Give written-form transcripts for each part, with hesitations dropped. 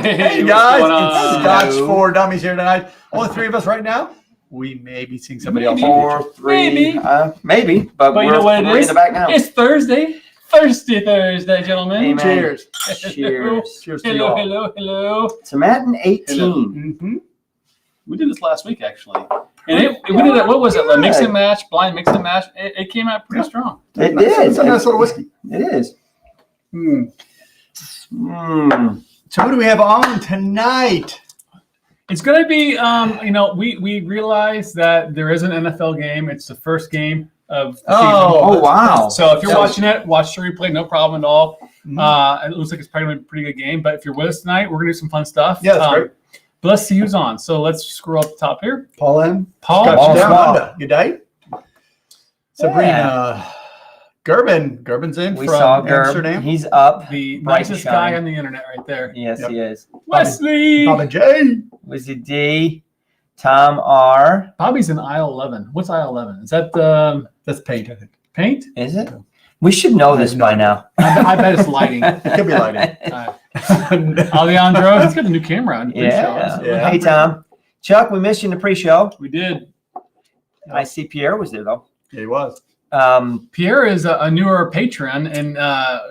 Hey guys, it's Scotch for Dummies here tonight. Only three of us right now. We may be seeing somebody else. Or three, maybe, but you know what it we're is? in the back now. It's Thursday, Thursday, gentlemen. Amen. Cheers. Cheers. Cheers to you all. Hello. To Madden 18. Mm-hmm. We did this last week, actually. And we did it, what was it? A mix and match, blind mix and match. It came out pretty strong. It did. It's a nice little whiskey. It is. So who do we have on tonight? It's going to be, we realize that there is an NFL game. It's the first game of the season. Oh, wow. So if you're watching it, watch the replay, no problem at all. It looks like it's probably going to be a pretty good game. But if you're with us tonight, we're going to do some fun stuff. Yeah, that's great. But let's see who's on. So let's scroll up the top here. Paul M. Paul. Scotch down Paul. under. Good day. Sabrina. Gerben's in We from saw Gerb. Amsterdam. He's up. The Bright and nicest shiny. guy on the internet right there. Yes, Yep. he is. Wesley. Bobby J. Wizzy D. Tom R. Bobby's in aisle 11. What's aisle 11? Is that That's paint, I think. paint? Is it? We should know this by now. I bet it's lighting. It could be lighting. Alejandro, he's got a new camera on. Yeah. Yeah. Hey, Tom. Chuck, we missed you in the pre-show. We did. I see Pierre was there, though. Yeah, he was. Pierre is a newer patron, and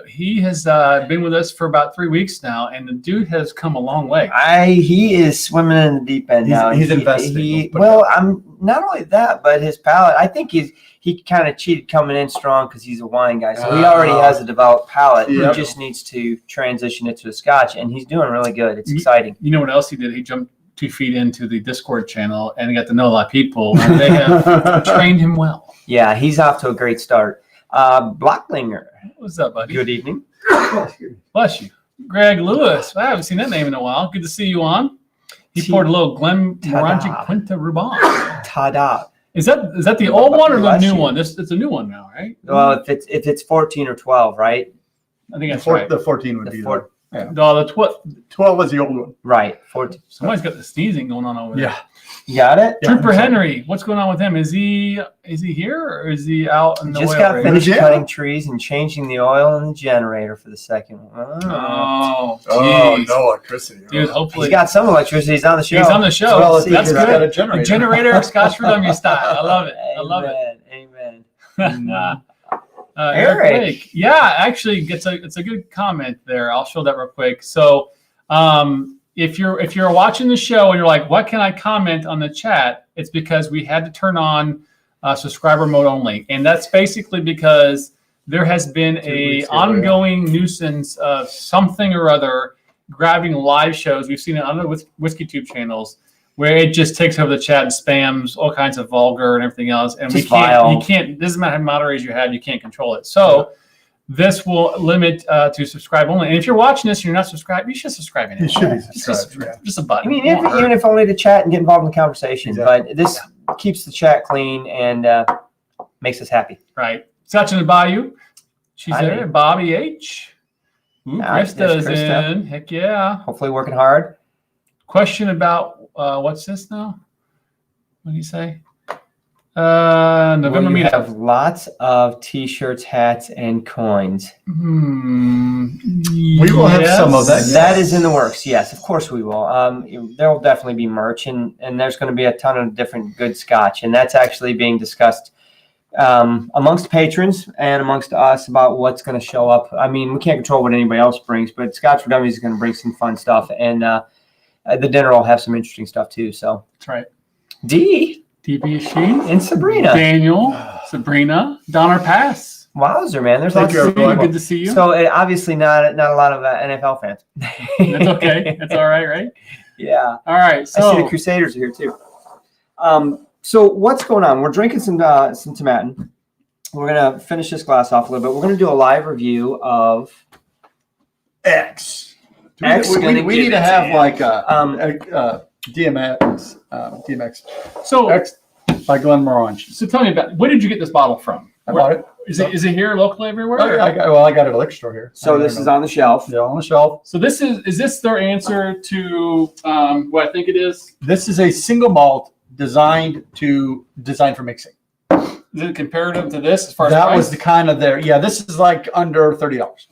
he has been with us for about 3 weeks now, and the dude has come a long way. He is swimming in the deep end now. He's investing. I'm not only that, but his palate. I think he kind of cheated coming in strong because he's a wine guy, so he already has a developed palate. Yep. He just needs to transition it to a Scotch, and he's doing really good. It's exciting. You know what else he did? He jumped 2 feet into the Discord channel and got to know a lot of people, and they have trained him well. Yeah, he's off to a great start. Blocklinger. What's up, buddy? Good evening. Bless you. Greg Lewis. I haven't seen that name in a while. Good to see you on. He poured a little Glenmorangie Quinta Ruban. Ta-da. Is that the old one or the Bless new you. one? It's a new one now, right? Well, if it's 14 or 12, right? I think that's right. The 14 would The be four- there. Yeah. No, the 12 was the old one. Right. 14. somebody's got the sneezing going on over there. Yeah. You got it? Yeah. Trooper Henry, what's going on with him? Is he here or is he out in the Just oil got rig? finished Yeah. cutting trees and changing the oil in the generator for the second one. Oh, Oh, geez. no electricity. Dude, He's hopefully got some electricity. He's on the show. he's on the show. Well, let's see That's if he's got good. a generator. A generator, Scotch for Dummies style. I love it. I love it. Amen. Eric Eric. Lake. Yeah, actually, it's a good comment there. I'll show that real quick. So, if you're watching the show and you're like, what can I comment on the chat? It's because we had to turn on subscriber mode only, and that's basically because there has been 2 a weeks ago, ongoing nuisance of something or other grabbing live shows. We've seen it on other whiskey tube channels where it just takes over the chat and spams all kinds of vulgar and everything else. And Just we can't, vile. you can't, this is how many moderators you have, you can't control it. So this will limit to subscribe only. And if you're watching this and you're not subscribed, you should subscribe. He should be Just, subscribed. just a I button. mean, even if only to chat and get involved in the conversation, Exactly. but this keeps the chat clean and makes us happy. Right. Such in Bayou. She's Hi, there. babe. Bobby H. Ooh, All right, Krista's there's Krista. in. Heck yeah. Hopefully working hard. Question about what's this now? What do you say? November We meetup. have lots of T-shirts, hats, and coins. We will have some of that. That is in the works. Yes, of course we will. There will definitely be merch, and there's going to be a ton of different good Scotch, and that's actually being discussed amongst patrons and amongst us about what's going to show up. I mean, we can't control what anybody else brings, but Scotch for Dummies is going to bring some fun stuff, and the dinner will have some interesting stuff too. So That's right. D DB Sheen. and Sabrina. Daniel. Sabrina. Donner Pass. Wowzer, man. There's Thank lots you, of everyone. Good to see you. So obviously not a lot of NFL fans. That's okay. That's all right, right? Yeah. All right. I see the So Crusaders are here too. So what's going on? We're drinking some Tomatin. We're gonna finish this glass off a little bit. We're gonna do a live review of X. X We gonna need give to it have you. like a DMX So, X by Glenmorangie. so tell me about, where did you get this bottle from? I bought it. Is it here locally everywhere? Oh, yeah, I got it at a liquor store here. So this is on the shelf. Yeah, on the shelf. So this is this their answer to what I think it is? This is a single malt designed for mixing. Is it comparative to this as far as That price? was the kind of this is like under $30.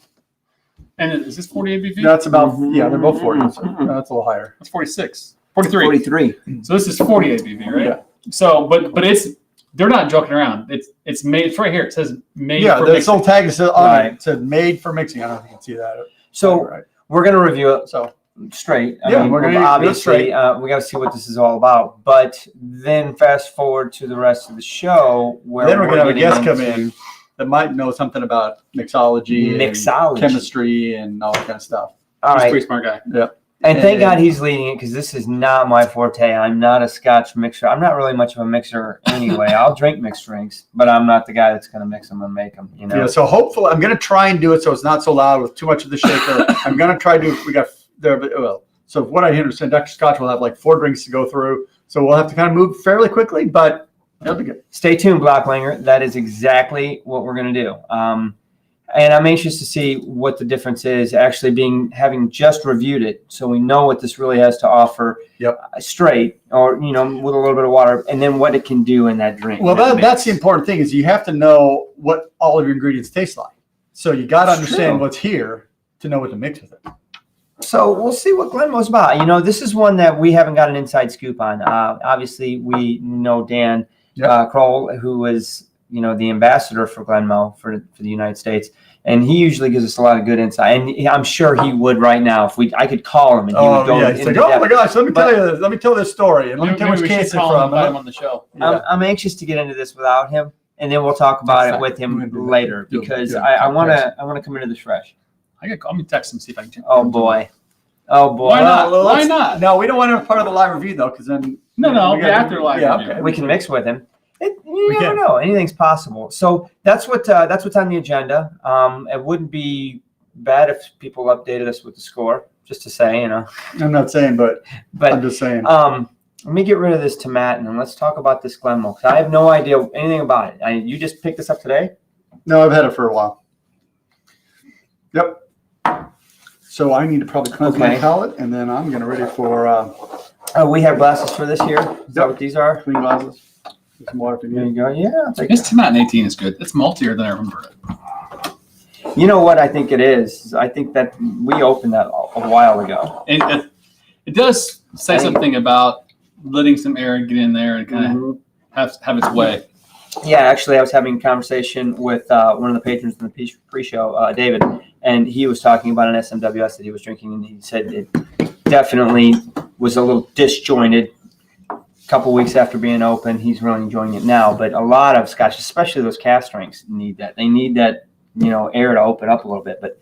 And is this 40 ABV? That's about they're both 40. So that's a little higher. That's 46. 43. 43. So this is 40 ABV, right? Yeah. So, but they're not joking around. It's made. It's right here. It says made. Yeah, for the mixing. little tag says on Right. it said made for mixing. I don't know if you can see that. So Right. we're going to review it So straight. Yeah, we're gonna do it obviously straight. we got to see what this is all about. But then fast forward to the rest of the show where then we're gonna have a getting guest come into in that might know something about mixology, Mixology. and chemistry, and all that kind of stuff. All He's a right. pretty smart guy. Yeah. And thank God he's leading it because this is not my forte. I'm not a Scotch mixer. I'm not really much of a mixer anyway. I'll drink mixed drinks, but I'm not the guy that's going to mix them and make them. You know. Yeah. So hopefully, I'm gonna try and do it so it's not so loud with too much of the shaker. I'm gonna try to. We got there, but well. So what I understand, Dr. Scotch will have like 4 drinks to go through. So we'll have to kind of move fairly quickly, but it'll be good. Stay tuned, Blocklanger. That is exactly what we're going to do. And I'm anxious to see what the difference is actually having just reviewed it. So we know what this really has to offer straight or, with a little bit of water and then what it can do in that drink. Well, that's the important thing is you have to know what all of your ingredients taste like. So you got to understand true. what's here to know what to mix with it. So we'll see what Glenmo's about. This is one that we haven't got an inside scoop on. Obviously, we know Dan Kroll, who is the ambassador for Glenmo for the United States, and he usually gives us a lot of good insight. And I'm sure he would right now if I could call him and he would go He's into like, oh depth. my gosh, let me tell this story and let me tell Maybe which we case should it's call him and from. invite him on the show. I'm anxious to get into this without him, and then we'll talk about it with him later because I want to come into this fresh. Let me text him see if I can. Oh boy. Why not? Why not? No, we don't want to be part of the live review though, because then No, we gotta after do- live yeah, review. okay. We can mix with him. You We never can. know. Anything's possible. So that's what's on the agenda. It wouldn't be bad if people updated us with the score, just to say, I'm not saying, but I'm just saying. Let me get rid of this tomatin and let's talk about this Glenmo because I have no idea anything about it. You just picked this up today? No, I've had it for a while. Yep. So I need to probably cleanse my palate, and then I'm gonna ready for We have glasses for this here. Is that what these are? clean glasses. Get some water if you There need. you go. Yeah. I'll take This tomatin 18 is good. It's maltier than I remember it. You know what I think it is? I think that we opened that a while ago. And it does say something about letting some air get in there and kind of have its way. Yeah, actually, I was having a conversation with one of the patrons in the pre-show, David, and he was talking about an SMWS that he was drinking, and he said it definitely was a little disjointed. A couple weeks after being open, he's really enjoying it now. But a lot of Scotch, especially those cask drinks, need that. They need that, air to open up a little bit. But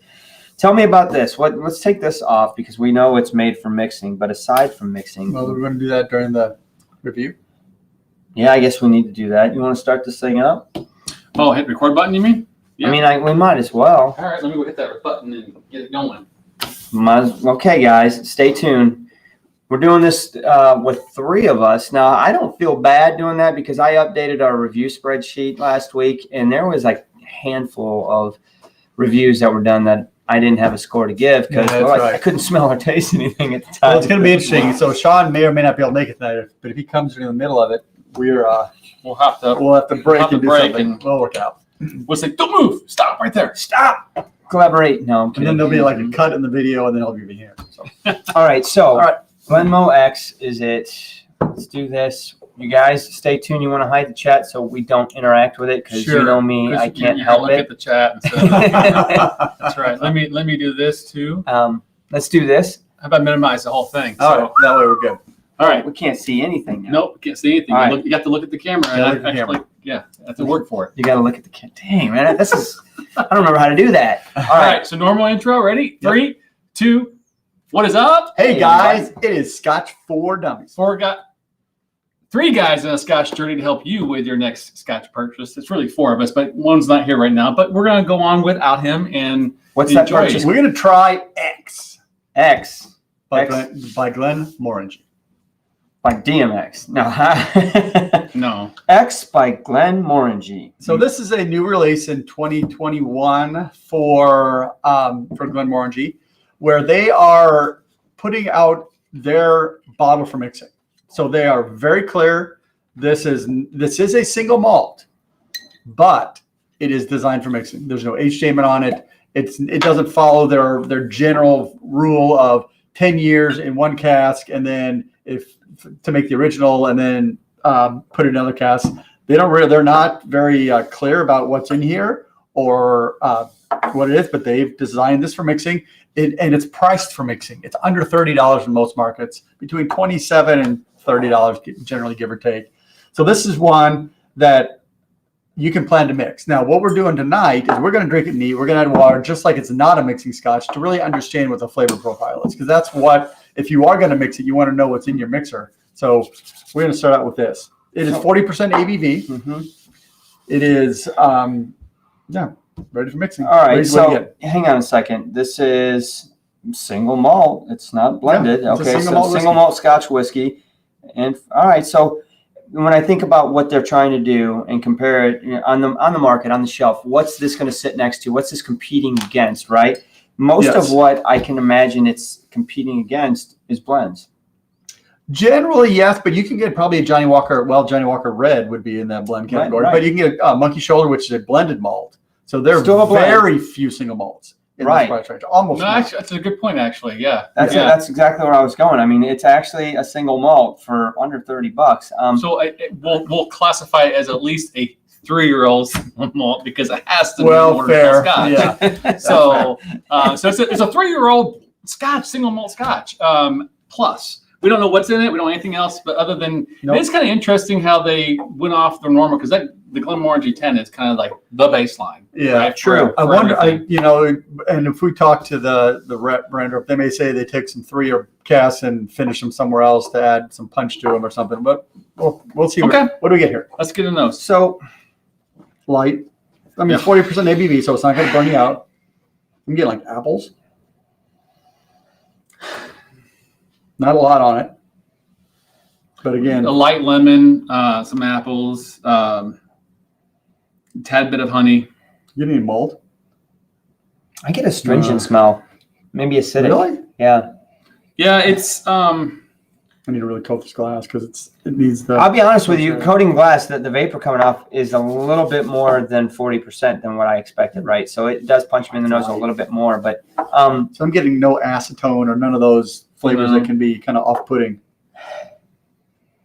tell me about this. Let's take this off because we know it's made for mixing. But aside from mixing, Well, we're gonna do that during the review. yeah, I guess we need to do that. You want to start this thing up? Oh, hit record button, you mean? Yeah. I mean, we might as well. All right, let me go hit that button and get it going. Okay, guys, stay tuned. We're doing this with 3 of us. Now, I don't feel bad doing that because I updated our review spreadsheet last week, and there was like a handful of reviews that were done that I didn't have a score to give because I couldn't smell or taste anything at the time. Well, it's gonna be interesting. So Sean may or may not be able to make it tonight, but if he comes in the middle of it, We'll have to break and do something. We'll work out. We'll say, don't move. Stop right there. Stop. Collaborate. No, I'm And kidding. then there'll be like a cut in the video, and then it'll be here. So. All right, so All right. Glenmo X is it. Let's do this. You guys stay tuned. You want to hide the chat so we don't interact with it because you know me, I can't help look it. at the chat. And stuff. That's right. Let me do this too. Let's do this. How about minimize the whole thing? All right, that way we're good. All right. We can't see anything now. Nope, can't see anything. All right. You have to look at the camera. Yeah, And look at the camera. have to work for it. You got to look at the camera. Dang, man, I don't remember how to do that. All right. So normal intro. Ready? Yep. 3, 2. What is up? Hey guys, it is Scotch for Dummies. 3 guys in a Scotch journey to help you with your next Scotch purchase. It's really 4 of us, but one's not here right now. But we're gonna go on without him and What's that enjoy purchase? it. We're gonna try X by X. Glenmorangie. by DMX. No. No. X by Glenmorangie. So this is a new release in 2021 for Glenmorangie, where they are putting out their bottle for mixing. So they are very clear. This is a single malt, but it is designed for mixing. There's no age statement on it. It doesn't follow their general rule of 10 years in one cask, and then to make the original, and then put it in another cask. They're not very clear about what's in here or what it is, but they've designed this for mixing, and it's priced for mixing. It's under $30 in most markets, between $27 and $30 generally, give or take. So this is one that you can plan to mix. Now, what we're doing tonight is we're going to drink it neat. We're going to add water, just like it's not a mixing Scotch, to really understand what the flavor profile is. Because that's what, if you are going to mix it, you want to know what's in your mixer. So we're going to start out with this. It is 40% ABV. Mm-hmm. It is, ready for mixing. All right, What do you so get? hang on a second. This is single malt. It's not blended. Yeah, it's a Okay, single so malt single whiskey. malt Scotch whiskey. And all right, so when I think about what they're trying to do and compare it on the market, on the shelf, what's this going to sit next to? What's this competing against, right? Most Yes. of what I can imagine it's competing against is blends. Generally, yes, but you can get probably a Johnny Walker. Well, Johnny Walker Red would be in that blend category, Right. but you can get a Monkey Shoulder, which is a blended malt. So there Still a are blend. very few single malts in Right. this price range. Almost No, none. actually, that's a good point. Actually, yeah. That's exactly where I was going. I mean, it's actually a single malt for under $30. So we'll classify it as at least a 3-year-old malt because it has to Well, be ordered fair. Scotch. Yeah. So it's a 3-year-old Scotch, single malt Scotch. Plus, we don't know what's in it. We don't know anything else. But other than Nope. it's kind of interesting how they went off the normal because the Glenmorangie 10 is kind of like the baseline. Yeah, right, true. I for wonder, everything. and if we talk to the rep brand, they may say they take some 3-year casks and finish them somewhere else to add some punch to them or something. But we'll see. Okay. What do we get here? Let's get in those. So Light. I mean, Yeah. it's 40% ABV, so it's not going to burn you out. You can get like apples. Not a lot on it. But again, A light lemon, some apples, tad bit of honey. you need mold. I get a stringent smell, maybe acidic. Really? Yeah. Yeah, it's I need to really coat this glass because it needs the. I'll be honest with you, coating glass, the vapor coming off is a little bit more than 40% than what I expected, right? So it does punch me in the nose a little bit more, but So I'm getting no acetone or none of those flavors No. that can be kind of off-putting.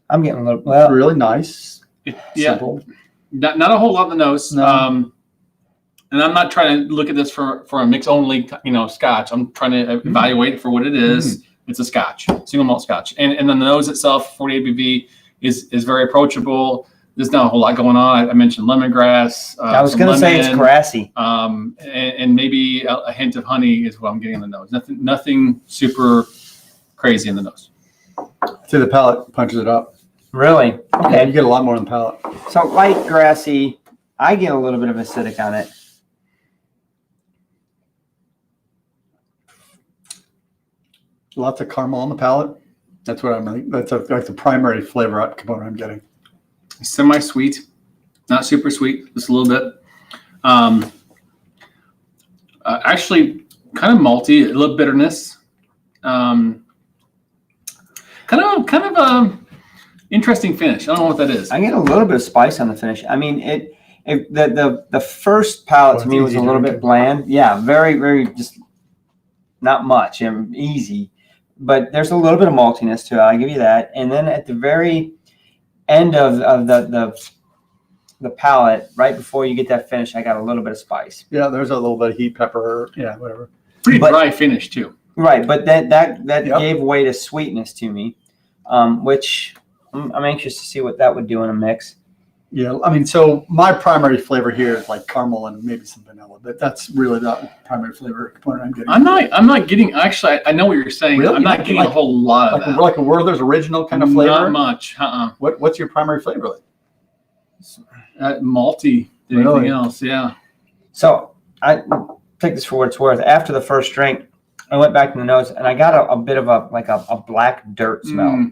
I'm getting a little, Really nice. yeah, Simple. not a whole lot in the nose. No. And I'm not trying to look at this for a mix only, Scotch. I'm trying to evaluate it for what it is. It's a Scotch, single malt Scotch, and then the nose itself, 40 ABV, is very approachable. There's not a whole lot going on. I mentioned lemongrass. I was some going to say it's lemon, grassy. and maybe a hint of honey is what I'm getting in the nose. Nothing super crazy in the nose. See, the palate punches it up. Really? Yeah, Okay. you get a lot more in the palate. So light grassy. I get a little bit of acidic on it. Lots of caramel on the palate. That's what I'm like. That's the primary flavor component I'm getting. Semi-sweet, not super sweet, just a little bit. Actually, kind of malty, a little bitterness. Kind of interesting finish. I don't know what that is. I get a little bit of spice on the finish. I mean, the first palate to Oh, me it's was a easy little drinking. bit bland. Yeah, very, very just not much and easy. But there's a little bit of maltiness to it. I'll give you that. And then at the very end of the palate, right before you get that finish, I got a little bit of spice. Yeah, there's a little bit of heat pepper. Yeah, whatever. Pretty but- dry finish too. Right, but that Yep. gave way to sweetness to me, which I'm anxious to see what that would do in a mix. Yeah, I mean, so my primary flavor here is like caramel and maybe some vanilla, but that's really the primary flavor component I'm getting. I'm not getting. Actually, I know what you're saying. Really? I'm not getting a whole lot of that. like a Werther's original kind of flavor. Not much. What's your primary flavor like? Malty than Really? anything else. Yeah. So I take this for what it's worth. After the first drink, I went back to the nose, and I got a bit of a black dirt smell,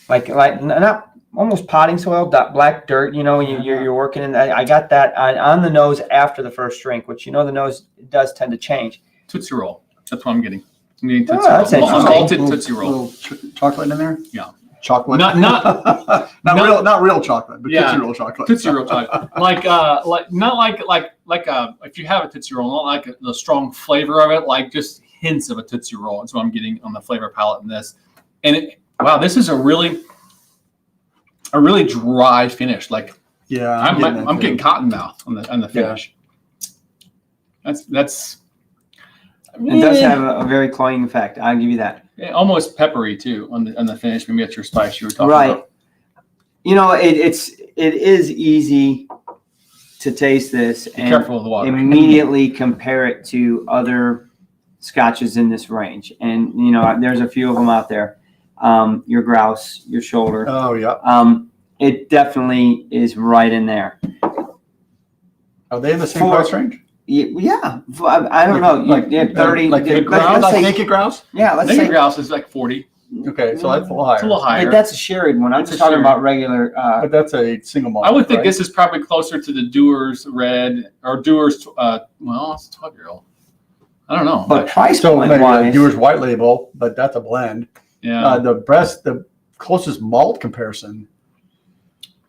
like not almost potting soil, black dirt. You know, you're working in. I got that on the nose after the first drink, which the nose does tend to change. Tootsie Roll. That's what I'm getting. I'm getting Tootsie that's Roll. interesting. Malted Tootsie Roll. Little chocolate in there. Yeah. Chocolate. Not not real chocolate, but Yeah. Tootsie Roll chocolate. Tootsie Roll chocolate. Not like if you have a Tootsie Roll, not like the strong flavor of it, like just hints of a Tootsie Roll. That's what I'm getting on the flavor palette in this. And wow, this is a really dry finish. Like Yeah, I'm getting cotton mouth on the finish. That's It does have a very cloying effect. I'll give you that. almost peppery too on the finish. Maybe that's your spice you were talking Right. about. It is easy to taste this Be and careful with the water. immediately compare it to other scotches in this range. And there's a few of them out there. Your Grouse, your Shoulder. Oh yeah. It definitely is right in there. Are they in the same price range? Yeah, I don't know. Like 30. Like the grouse, let's say, naked grouse. yeah, let's Naked say Grouse is like 40. Okay, so that's a little higher. It's a little higher. that's a sherried one. I'm It's just a talking sherry. about regular. But that's a single malt. I would think right? this is probably closer to the Dewar's Red or Dewar's. It's a 12-year-old. I don't know. But price So point maybe wise, Dewar's White Label, but that's a blend. yeah. The closest malt comparison.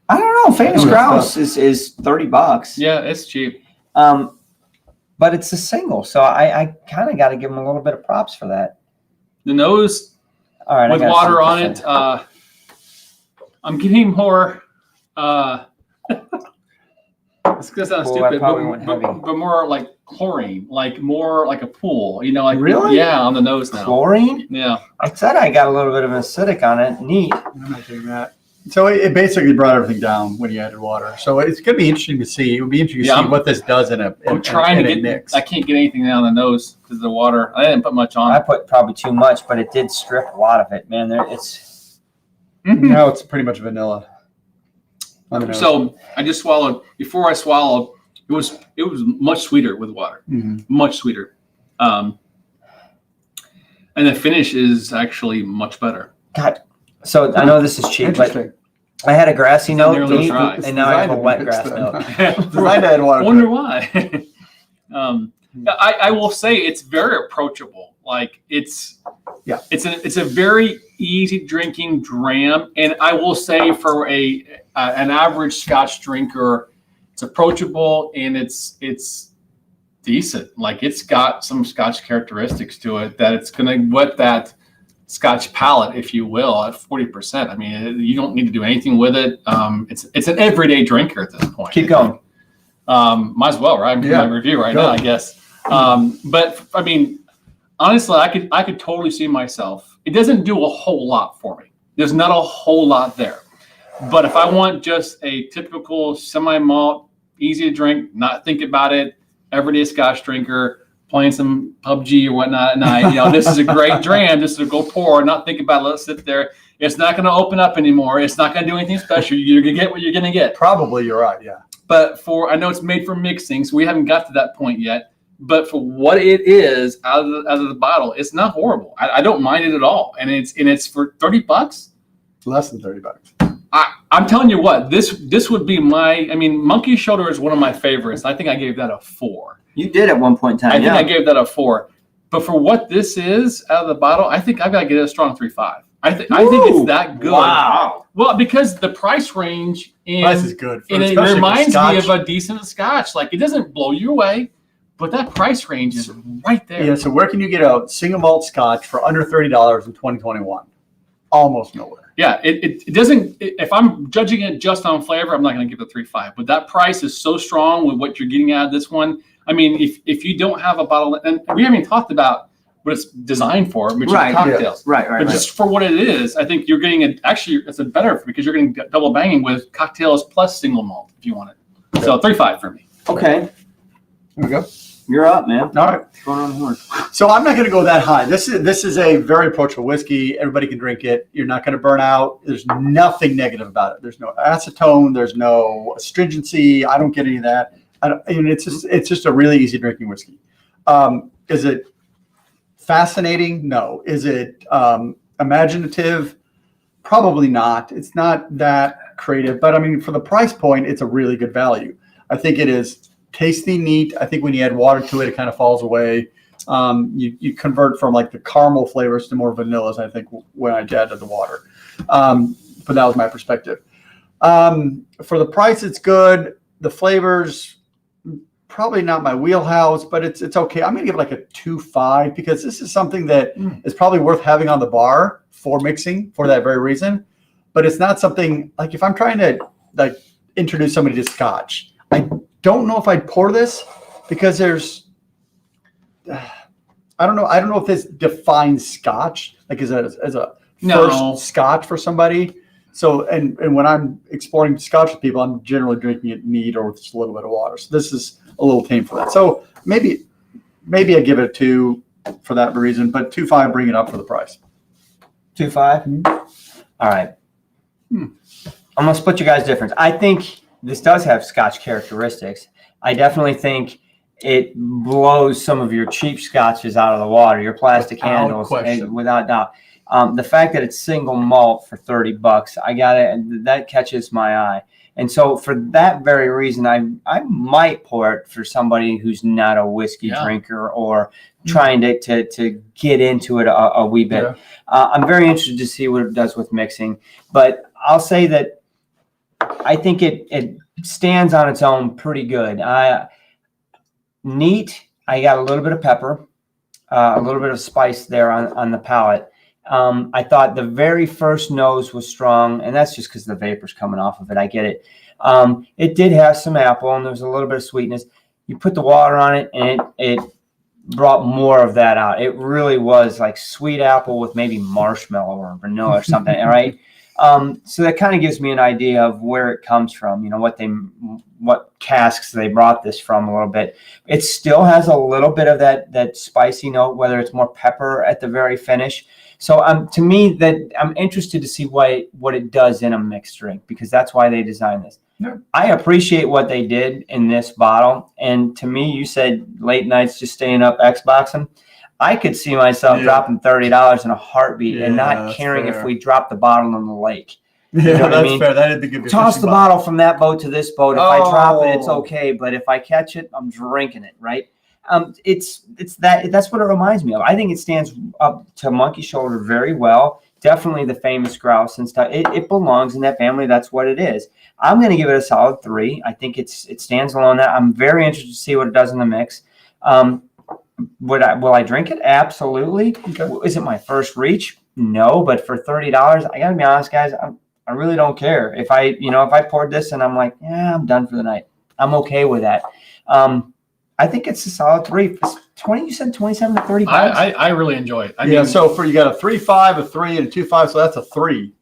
I don't know. Famous Oh, yeah. Grouse is $30. Yeah, it's cheap. But it's a single, so I kind of got to give them a little bit of props for that. The nose All right, with water on it. I'm getting more. It's gonna sound Oh, I stupid, probably went heavy. but more like chlorine, like more like a pool. Like Really? Yeah, on the nose now. Chlorine. Yeah. I said I got a little bit of acidic on it. Neat. I'm not doing that. So it basically brought everything down when you added water. So it's going to be interesting to see. It would be interesting to see what this does in a I'm trying to a get. mix. I can't get anything down the nose because of the water. I didn't put much on. I put probably too much, but it did strip a lot of it, man. It's No, it's pretty much vanilla. on the nose. So I just swallowed. Before I swallowed, it was much sweeter with water, much sweeter. And the finish is actually much better. God. So I know this is cheap, but Interesting. I had a grassy note, nearly neat, dry. and now I have a Designed wet to grass mix note. Designed to add water. Wonder why. I will say it's very approachable. Like it's a very easy drinking dram, and I will say for an average Scotch drinker, it's approachable and it's decent. Like it's got some Scotch characteristics to it that it's gonna whet that Scotch palate, if you will, at 40%. I mean, you don't need to do anything with it. It's an everyday drinker at this point. Keep going. Might as well, right? I'm doing my review right now, I guess. But I mean, honestly, I could totally see myself. It doesn't do a whole lot for me. There's not a whole lot there. But if I want just a typical semi-malt, easy to drink, not think about it, everyday Scotch drinker, playing some PUBG or whatnot at night, this is a great dram. Just to go pour, not think about it, let it sit there. It's not going to open up anymore. It's not going to do anything special. You're going to get what you're going to get. Probably you're right, yeah. But I know it's made for mixing, so we haven't got to that point yet. But for what it is out of the bottle, it's not horrible. I don't mind it at all. And it's for $30. Less than $30. I'm telling you what, this would be Monkey Shoulder is one of my favorites. I think I gave that a 4. You did at one point in time. I think I gave that a 4. But for what this is out of the bottle, I think I've got to get it a strong 3.5. I think it's that good. Wow. Well, because the price range Price is good. and it especially for reminds me Scotch. of a decent Scotch. Like it doesn't blow you away, but that price range is right there. Yeah, so where can you get a single malt Scotch for under $30 in 2021? Almost nowhere. Yeah, it doesn't. If I'm judging it just on flavor, I'm not going to give it a 3.5. But that price is so strong with what you're getting out of this one. I mean, if you don't have a bottle, and we haven't even talked about what it's designed for, which is cocktails. Right. But just for what it is, I think you're getting it's a better because you're getting double banging with cocktails plus single malt if you want it. So 3.5 for me. Okay. There we go. You're up, man. All right. What's going on here? So I'm not going to go that high. This is a very approachable whiskey. Everybody can drink it. You're not going to burn out. There's nothing negative about it. There's no acetone. There's no astringency. I don't get any of that. It's just a really easy drinking whiskey. Is it fascinating? No. Is it imaginative? Probably not. It's not that creative, but I mean, for the price point, it's a really good value. I think it is tasty, neat. I think when you add water to it, it kind of falls away. You convert from like the caramel flavors to more vanillas, I think, when I added the water. But that was my perspective. For the price, it's good. The flavors, probably not my wheelhouse, but it's okay. I'm going to give it like a 2.5 because this is something that is probably worth having on the bar for mixing for that very reason. But it's not something like if I'm trying to like introduce somebody to Scotch, I don't know if I'd pour this because there's, I don't know if this defines Scotch like as a first Scotch for somebody. So, and when I'm exploring Scotch with people, I'm generally drinking it neat or with just a little bit of water. So this is a little tame for that. So maybe I give it a 2 for that reason, but 2.5, bring it up for the price. 2.5. All right. I'm gonna split you guys' difference. I think this does have Scotch characteristics. I definitely think it blows some of your cheap Scotches out of the water, your plastic handles, without doubt. The fact that it's single malt for $30, that catches my eye. And so for that very reason, I might pour it for somebody who's not a whiskey drinker or trying to get into it a wee bit. Yeah. I'm very interested to see what it does with mixing, but I'll say that I think it stands on its own pretty good. Neat. I got a little bit of pepper, a little bit of spice there on the palate. I thought the very first nose was strong, and that's just because the vapor's coming off of it. I get it. It did have some apple, and there was a little bit of sweetness. You put the water on it, and it brought more of that out. It really was like sweet apple with maybe marshmallow or vanilla or something, all right? So that kind of gives me an idea of where it comes from, what casks they brought this from a little bit. It still has a little bit of that spicy note, whether it's more pepper at the very finish. So to me, that I'm interested to see what it does in a mixed drink, because that's why they designed this. Yeah. I appreciate what they did in this bottle. And to me, you said late nights just staying up Xboxing. I could see myself dropping $30 in a heartbeat and not caring if we drop the bottle in the lake. Yeah, you know what I mean? Fair. That'd be good. Toss the bottle from that boat to this boat. If I drop it, it's okay. But if I catch it, I'm drinking it, right? It's that's what it reminds me of. I think it stands up to Monkey Shoulder very well. Definitely the famous grouse and stuff. It belongs in that family. That's what it is. I'm going to give it a solid 3. I think it stands alone. That I'm very interested to see what it does in the mix. Will I drink it? Absolutely. Okay. Is it my first reach? No, but for $30, I gotta be honest, guys. I really don't care if I poured this and I'm like, yeah, I'm done for the night. I'm okay with that. I think it's a solid 3. 20, you said 27 to 30 bucks. I really enjoy it. I mean, so you got a 3.5, a 3, and a 2.5, so that's a 3.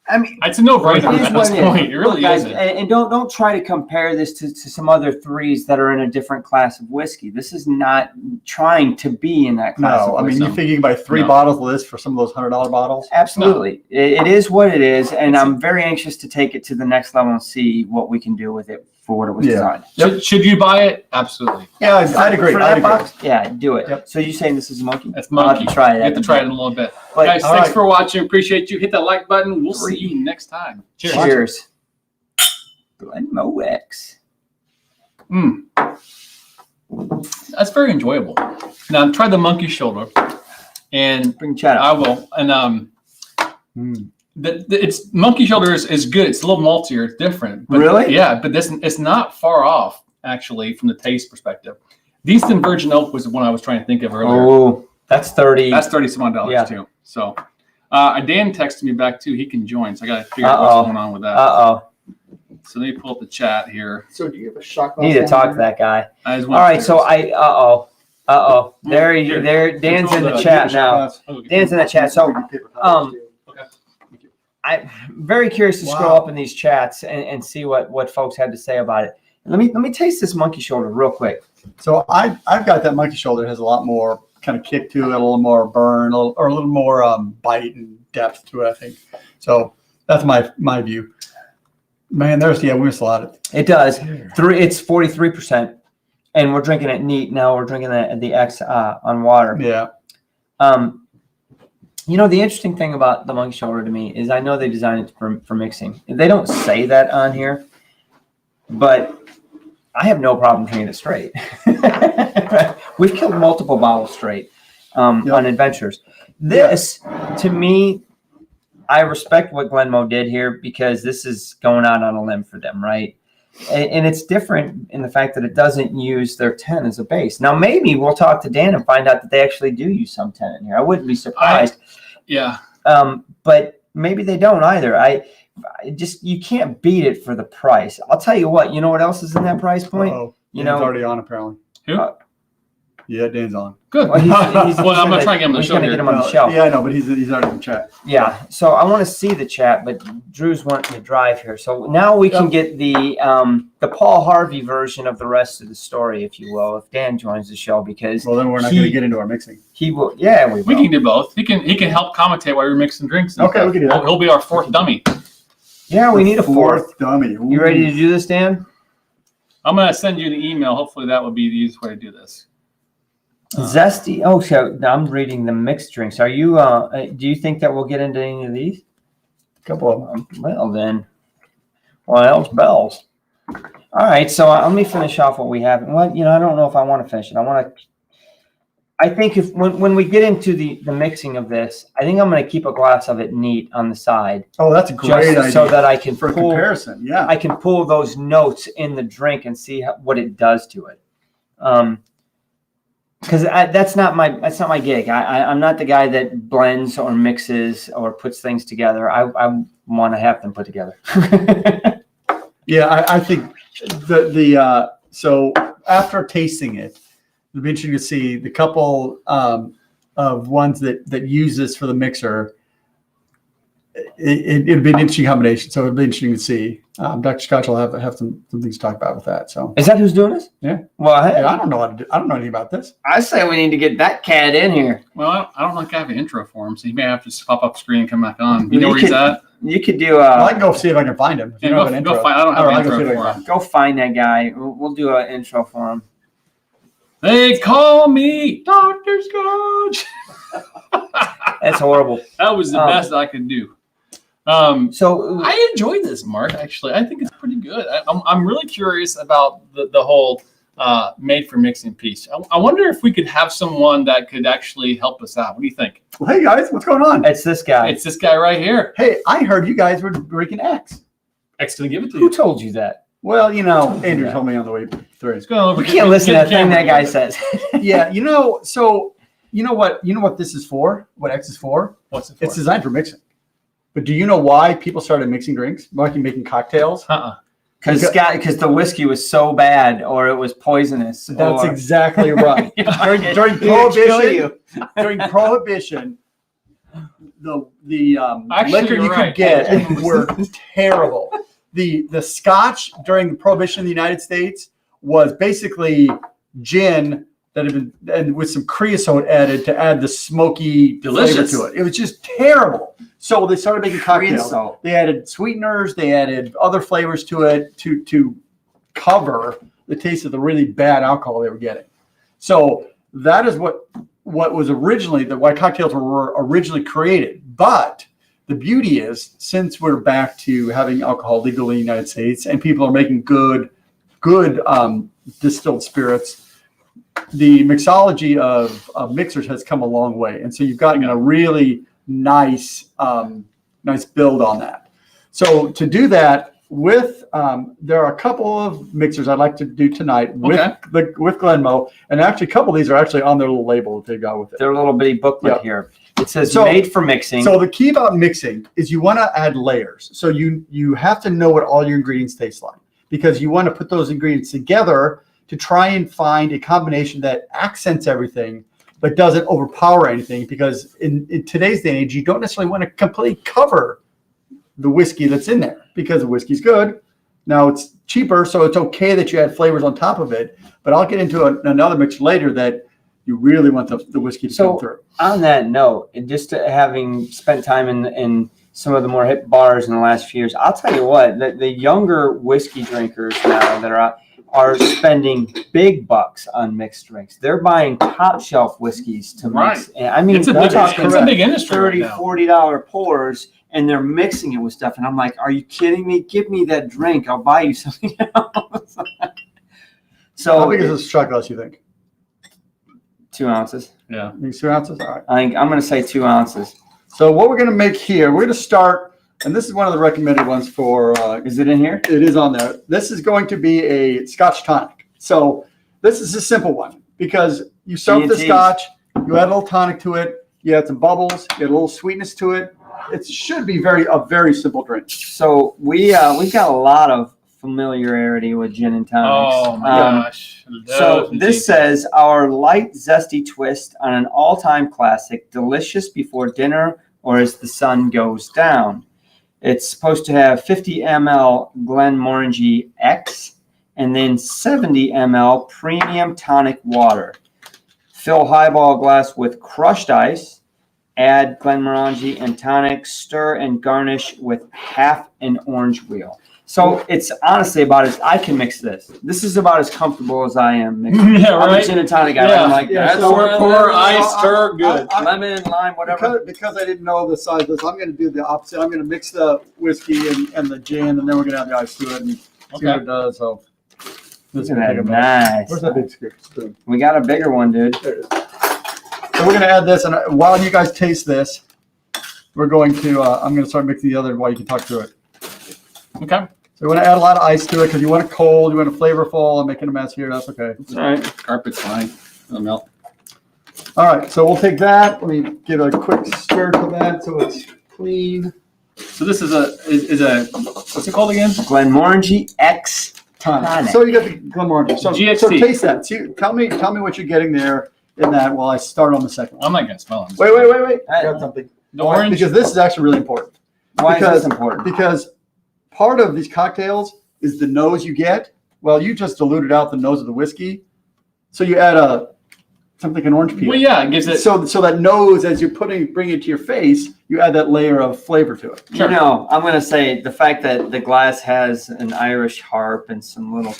I mean, it's a no-brainer at this point. It really is. And don't try to compare this to some other 3s that are in a different class of whiskey. This is not trying to be in that class. No, I mean, you think you can buy 3 bottles of this for some of those $100 bottles? Absolutely. No. It is what it is, and I'm very anxious to take it to the next level and see what we can do with it for what it was designed. Should you buy it? Absolutely. Yeah, I'd agree. For that box? Yeah, do it. Yep. So you're saying this is a monkey? That's monkey. I'll have to try it. You have to try it in a little bit. But, guys, thanks for watching. Appreciate you. Hit that like button. We'll see you next time. Cheers. Cheers. Glenmorangie X. That's very enjoyable. Now try the Monkey Shoulder, and bring chat up. I will. And it's Monkey Shoulder is good. It's a little maltier. It's different. But really? Yeah, but it's not far off actually from the taste perspective. Decent Virgin Oak was the one I was trying to think of earlier. Oh, that's 30. That's $30 some too. So Dan texted me back too. He can join. So I got to figure out what's going on with that. So let me pull up the chat here. So do you have a shot glass? Need to talk to that guy. All right. So There. Dan's in the chat now. Dan's in the chat. So I'm very curious to scroll up in these chats and see what folks had to say about it. Let me taste this Monkey Shoulder real quick. So I've got that Monkey Shoulder. It has a lot more kind of kick to it, a little more burn, or a little more bite and depth to it, I think. So that's my view. Man, we missed a lot. It does. It's 43%. and we're drinking it neat. Now we're drinking the X on water. Yeah. You know, the interesting thing about the monkey shoulder to me is I know they designed it for mixing. They don't say that on here, but I have no problem drinking it straight. We've killed multiple bottles straight on adventures. This, to me, I respect what Glenmo did here because this is going out on a limb for them, right? And it's different in the fact that it doesn't use their 10 as a base. Now, maybe we'll talk to Dan and find out that they actually do use some 10 in here. I wouldn't be surprised. But maybe they don't either. I just, you can't beat it for the price. I'll tell you what, you know what else is in that price point? You know, already on apparently. Who? Yeah, Dan's on. Good. Well, I'm going to try and get him on the show here. Get him on the shelf. Yeah, I know, but he's already in the chat. Yeah, so I want to see the chat, but Drew's wanting to drive here. So now we can get the Paul Harvey version of the rest of the story, if you will, if Dan joins the show, because then we're not going to get into our mixing. He will. Yeah, we will. We can do both. He can help commentate while you're mixing drinks. And okay, stuff. we can do that. He'll be our fourth dummy. Yeah, we need a fourth dummy. Ooh. You ready to do this, Dan? I'm going to send you an email. Hopefully that will be the easiest way to do this. Zesty. Oh, so I'm reading the mixed drinks. Are you? Do you think that we'll get into any of these? A couple of them. Well then, well, bells. All right. So let me finish off what we have. Well, I don't know if I want to finish it. I think if when we get into the mixing of this, I think I'm going to keep a glass of it neat on the side. Oh, that's a great idea. So that I can for pull, comparison. Yeah. I can pull those notes in the drink and see what it does to it. Because that's not my gig. I'm not the guy that blends or mixes or puts things together. I want to have them put together. Yeah, I think so after tasting it, it'll be interesting to see the couple of ones that use this for the mixer. It'd be an interesting combination. So it'd be interesting to see. Dr. Scotch will have some things to talk about with that. So is that who's doing this? Yeah. Well, hey, I don't know what to do. I don't know anything about this. I say we need to get that cat in here. Well, I don't think I have an intro for him, so he may have to pop up screen and come back on. You know where he's at? You could do. Well, I can go see if I can find him. Yeah, go find. I don't have an intro for him. Go find that guy. We'll do an intro for him. They call me Dr. Scotch. That's horrible. That was the best I could do. So I enjoyed this, Mark. Actually, I think it's pretty good. I'm really curious about the whole made for mixing piece. I wonder if we could have someone that could actually help us out. What do you think? Well, hey guys, what's going on? It's this guy. It's this guy right here. Hey, I heard you guys were drinking X. X gonna give it to Who you. told you that? Well, Andrew told me on the way through. Let's go over. You can't listen to that thing that guy says. Yeah, so you know what this is for? What X is for? What's it for? It's designed for mixing. But do you know why people started mixing drinks, making cocktails? Because the whiskey was so bad, or it was poisonous. That's exactly right. during Prohibition, the liquor you could get were terrible. The Scotch during Prohibition in the United States was basically gin that had been and with some creosote added to add the smoky flavor to it. It was just terrible. So they started making cocktails. Creosote. They added sweeteners. They added other flavors to it to cover the taste of the really bad alcohol they were getting. So that is what was originally why cocktails were originally created. But the beauty is, since we're back to having alcohol legally in the United States and people are making good distilled spirits, the mixology of mixers has come a long way. And so you've gotten a really nice build on that. So to do that with, there are a couple of mixers I'd like to do tonight with Glenmo. And actually a couple of these are actually on their little label that they got with it. Their little bitty booklet here. It says made for mixing. So the key about mixing is you want to add layers. So you have to know what all your ingredients taste like, because you want to put those ingredients together to try and find a combination that accents everything but doesn't overpower anything, because in today's day and age, you don't necessarily want to completely cover the whiskey that's in there, because the whiskey's good. Now it's cheaper, so it's okay that you add flavors on top of it, but I'll get into another mix later that you really want the whiskey to come through. On that note, just having spent time in some of the more hip bars in the last few years, I'll tell you what, the younger whiskey drinkers now that are out, are spending big bucks on mixed drinks. They're buying top shelf whiskeys to mix. And I mean, It's a we're big, talking it's a big industry right $30, now. $40 pours, and they're mixing it with stuff. And I'm like, are you kidding me? Give me that drink. I'll buy you something else. How big is this shot glass, you think? 2 ounces. Yeah. You think 2 ounces? All right. I'm going to say 2 ounces. So what we're going to make here, we're going to start, and this is one of the recommended ones for, Is it in here? it is on there. This is going to be a Scotch tonic. So this is a simple one because you start with the G&Ts. Scotch, you add a little tonic to it, you add some bubbles, you add a little sweetness to it. It should be a very simple drink. So we've got a lot of familiarity with gin and tonics. Oh my gosh. So this says our light, zesty twist on an all-time classic, delicious before dinner or as the sun goes down. It's supposed to have 50 ml Glenmorangie X and then 70 ml premium tonic water. Fill highball glass with crushed ice. Add Glenmorangie and tonic. Stir and garnish with half an orange wheel. So it's honestly about as I can mix this. This is about as comfortable as I am mixing. Yeah, I'm a right. gin and tonic guy. Yeah. I'm like, Yeah, that's so Pour ice, stir, good. lemon, lime, whatever. Because I didn't know the size of this, I'm going to do the opposite. I'm going to mix the whiskey and the gin, and then we're going to add the ice to it and see what Okay. it does. So Look at that, nice. Where's that big spoon? We got a bigger one, dude. There it is. So we're going to add this, and while you guys taste this, we're going to, I'm going to start mixing the other while you can talk through it. Okay. So you want to add a lot of ice to it because you want it cold, you want it flavorful. I'm making a mess here. That's okay. It's all right. Carpet's fine. It'll melt. All right, so we'll take that. Let me give a quick stir to that so it's clean. So this is a what's it called again? Glenmorangie X tonic. So you got the Glenmorangie. So GXT. taste that. See, tell me what you're getting there in that while I start on the second one. I'm not gonna smell it. Wait. I got something. The orange. Because this is actually really important. Why is because- this important? Because part of these cocktails is the nose you get. Well, you just diluted out the nose of the whiskey. So you add something like an orange peel. Well, yeah, it gives it. So that nose, as you're bring it to your face, you add that layer of flavor to it. You know, I'm going to say the fact that the glass has an Irish harp and some little,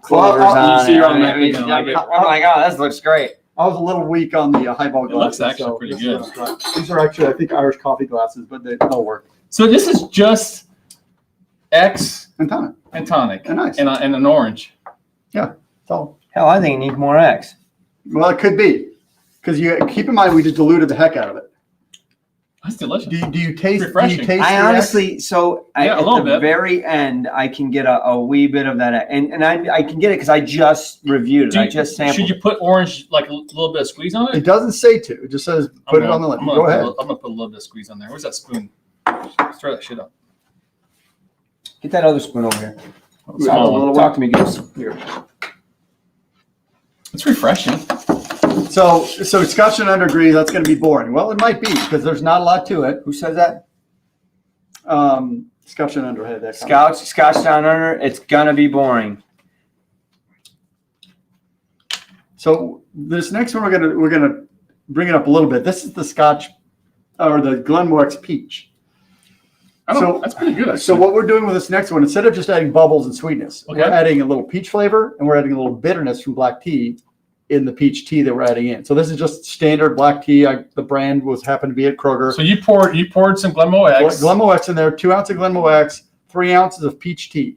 clovers Well, on you see it. you're on I that, mean, you know, I'm like like, oh, this looks great. I was a little weak on the highball It looks glasses. actually pretty this good. is what I'm trying. These are actually, I think, Irish coffee glasses, but they'll work. So this is just X And tonic. and tonic And ice. and an orange. So, Hell, I think it needs more X. well, it could be. Because you keep in mind, we just diluted the heck out of it. That's delicious. Do you taste Refreshing. the I X? honestly, Yeah, a at little the bit. very end, I can get a wee bit of that, and I can get it because I just reviewed it. I just sampled. Should you put orange, like a little bit of squeeze on It it? doesn't say to. It just says put it on the lid. Go ahead. I'm gonna put a little bit of squeeze on there. Where's that spoon? Stir that shit up. Get that other spoon over here. Small one. Talk to me, Goose. Here. It's refreshing. So Scotch and under degrees, that's going to be boring. Well, it might be because there's not a lot to it. Who says that? Scotch and under had that. comment. Scotch down under. It's gonna be boring. So this next one, we're gonna bring it up a little bit. This is the Scotch or the Glenmorangie X Peach. That's pretty good. Actually. So what we're doing with this next one, instead of just adding bubbles and sweetness, Okay. we're adding a little peach flavor and we're adding a little bitterness from black tea in the peach tea that we're adding in. So this is just standard black tea. The brand happened to be at Kroger. So you poured some Glenmorangie X. Glenmorangie X in there, 2 ounces of Glenmorangie X, 3 ounces of peach tea.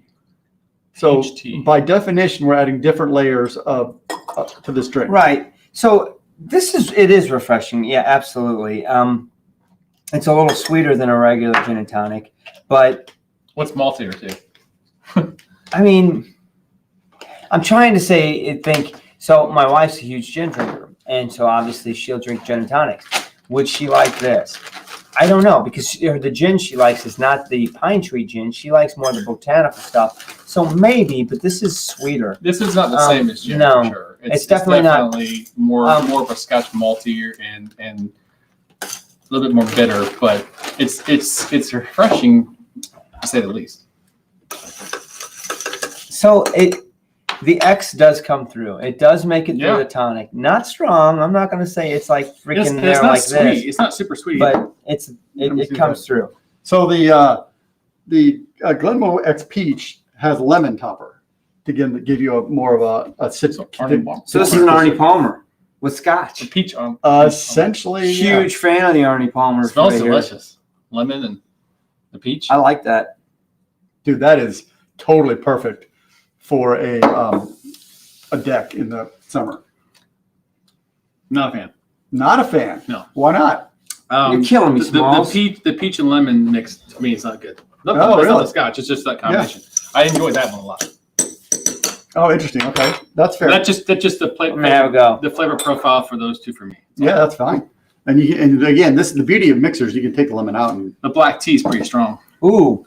So Peach tea. by definition, we're adding different layers to this drink. Right. So it is refreshing. Yeah, absolutely. It's a little sweeter than a regular gin and tonic, but What's maltier too? I mean, I'm trying to think. So my wife's a huge gin drinker, and so obviously she'll drink gin and tonics. Would she like this? I don't know, because the gin she likes is not the pine tree gin. She likes more of the botanical stuff. So maybe, but this is sweeter. This is not the same as gin, no, for sure. it's definitely not. more of a Scotch maltier and a little bit more bitter, but it's refreshing to say the least. So the X does come through. It does make it through the tonic. Not strong. I'm not going to say it's like freaking there not like sweet. this. It's not super sweet. But it comes through. So the Glenmorangie X Peach has lemon topper. to give you more of a sit. So Arnie Palmer. So this is an Arnie Palmer with Scotch. The peach. Essentially, yeah. Huge fan of the Arnie Palmer. Smells right here. delicious. Lemon and the peach. I like that. Dude, that is totally perfect for a deck in the summer. Not a fan. Not a fan. No. Why not? You're killing me, Smalls. The peach and lemon mix to me is not good. No, Oh, that's not really? the Scotch. It's just that combination. I enjoyed that one a lot. Oh, interesting. Okay, that's fair. That's just the There we go. the flavor profile for those two for me. Yeah, that's fine. And again, this is the beauty of mixers. You can take the lemon out and The black tea is pretty strong. Ooh,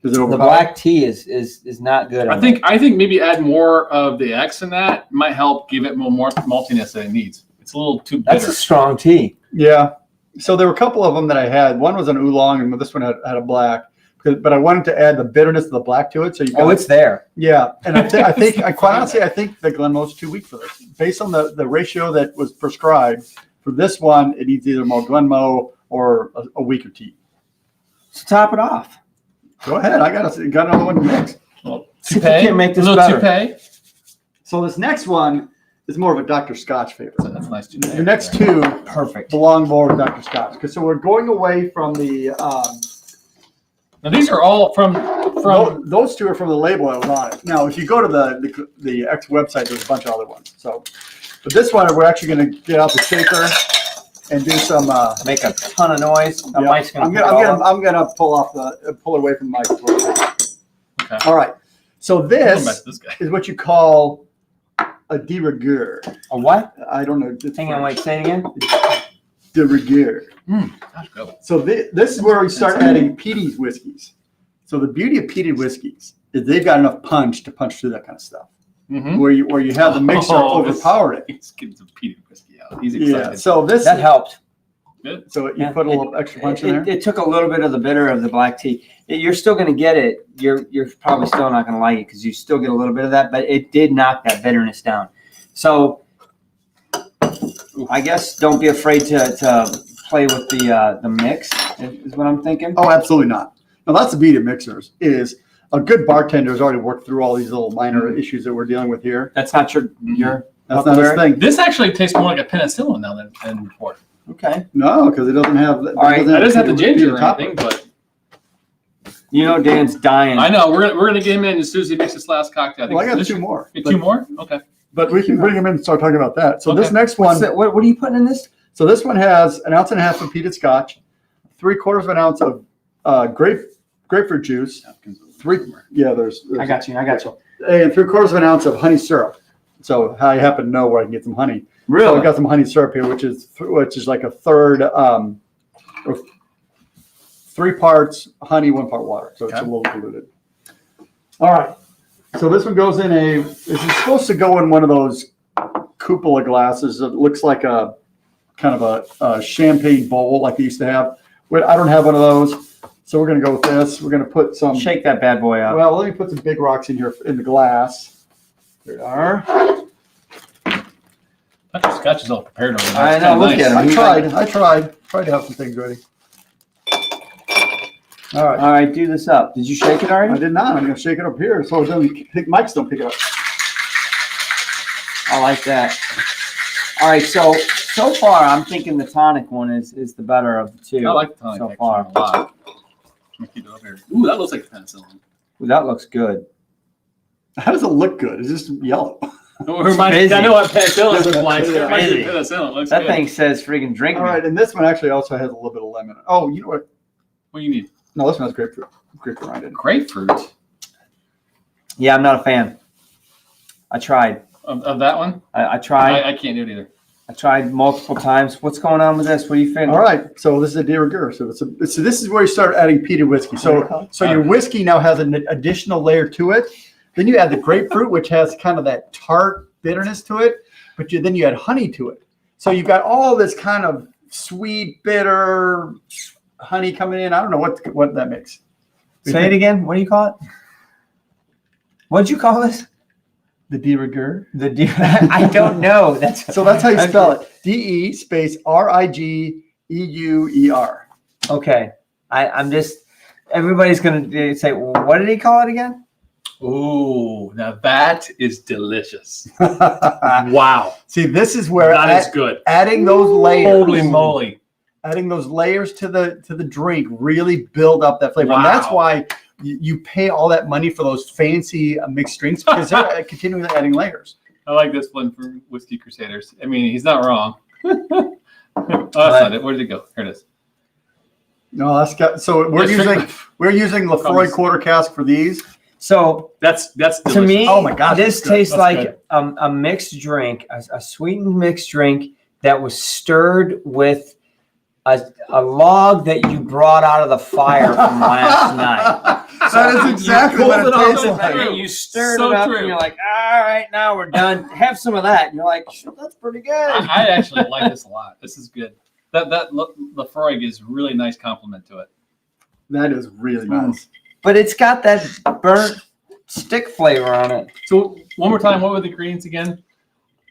does it the overpower? black tea is not good. I think maybe add more of the X in that might help give it more maltiness that it needs. It's a little too bitter. That's a strong tea. Yeah. So there were a couple of them that I had. One was an oolong, and this one had a black. But I wanted to add the bitterness of the black to it. So you got, It's there. yeah. And I think quite honestly, I think the Glenmo's too weak for this. Based on the ratio that was prescribed for this one, it needs either more Glenmo or a weaker tea. So top it off. Go ahead. I got another one to mix. Well, See if you can't make this a little better. toupee. So this next one is more of a Dr. Scotch favorite. That's a nice toupee. Your next two Perfect. belong more with Dr. Scotch. So we're going away from the Now these are all from those two are from the label that was on it. Now, if you go to the X website, there's a bunch of other ones. So, but this one, we're actually going to get out the shaker and do some. Make a ton of noise. The Yeah. mic's gonna pick it all up. I'm gonna pull it away from the mic. Okay. All right. So Going back this to this guy. is what you call a de rigueur. A what? I don't know. It's Hang on, wait. Say it again. de rigueur. Gosh, go. So this is where we start adding peated whiskeys. So the beauty of peated whiskeys is they've got enough punch to punch through that kind of stuff. Mm-hmm. Where you have the mixer overpower it. He's getting some peated whiskey out. He's excited. Yeah. So this That helped. Good. so you Yeah. put a little extra punch in there. It took a little bit of the bitter of the black tea. You're still going to get it. You're probably still not going to like it because you still get a little bit of that, but it did knock that bitterness down. So I guess don't be afraid to play with the mix is what I'm thinking. Oh, absolutely not. Now that's the beauty of mixers is a good bartender has already worked through all these little minor issues that we're dealing with here. That's not your That's not his Huckleberry? thing. This actually tastes more like a penicillin now than before. Okay. No, because it doesn't have. All right. I doesn't have the ginger or anything, but You know Dan's dying. I know we're gonna get him in as soon as he makes this last cocktail. Well, I got two more. Two more? Okay. But we can bring them in and start talking about that. So this Okay. next one. What are you putting in this? So this one has 1.5 ounces of peated Scotch, 3/4 of an ounce of grapefruit juice. There's I got you. and 3/4 of an ounce of honey syrup. So I happen to know where I can get some honey. So Really? I got some honey syrup here, which is like a third, or 3 parts honey, 1 part water. So it's a little diluted. All right. So this one goes in this is supposed to go in one of those cupola glasses. It looks like a kind of a champagne bowl like they used to have. I don't have one of those. So we're going to go with this. We're going to put some. Shake that bad boy up. Well, let me put some big rocks in here in the glass. There they are. Dr. Scotch is all prepared over there. I It's know, kinda look nice. at him. I tried to have some things ready. All right. All right, do this up. Did you shake it I already? did not. I'm going to shake it up here so it doesn't mics don't pick it up. I like that. All right, so far I'm thinking the tonic one is the better of the two. I like the tonic so mix far. a lot. Let me keep it up here. Ooh, that looks like penicillin. Ooh, that looks good. How does it look good? It's just yellow. I know what penicillin looks like. Yeah. It reminds me Crazy. of penicillin. It looks That good. thing says freaking drink All me. right, and this one actually also has a little bit of lemon. Oh, you know what? What do you need? No, this one has grapefruit. Grapefruit rind in it. Grapefruit Yeah, I'm not a fan. I tried. of that one. I tried. I can't do it either. I tried multiple times. What's going on with this? What do you think? All right, so this is a de rigueur. So so this is where you start adding peated whiskey. So your whiskey now has an additional layer to it. Then you add the grapefruit, which has kind of that tart bitterness to it, but then you add honey to it. So you've got all this kind of sweet, bitter honey coming in. I don't know what that makes. Say it again. What do you call it? What'd you call this? The de rigueur. I don't know. So that's how you spell it. DE space RIGEUER. Okay. I'm just. Everybody's gonna say, well, what did he call it again? Ooh, now that is delicious. Wow. See, this is where That is good. adding those layers. Holy moly. Adding those layers to the drink really build up that flavor. And that's Wow. why you pay all that money for those fancy mixed drinks, because they're continually adding layers. I like this one for Whiskey Crusaders. I mean, he's not wrong. Oh, that's not it. Where did it go? Here it is. No, that's got. So we're using Lefroy quarter cask for these. So That's delicious. to me, Oh my gosh, this that's good. tastes That's like good. a mixed drink, a sweetened mixed drink that was stirred with a log that you brought out of the fire from last night. That is exactly what it tastes like. And you stirred So it up, true. and you're like, all right, now we're done. Have some of that. And you're like, sure, that's pretty good. I actually like this a lot. This is good. That Lefroy gives really nice compliment to it. That is really nice. But it's got that burnt stick flavor on it. So one more time, what were the ingredients again?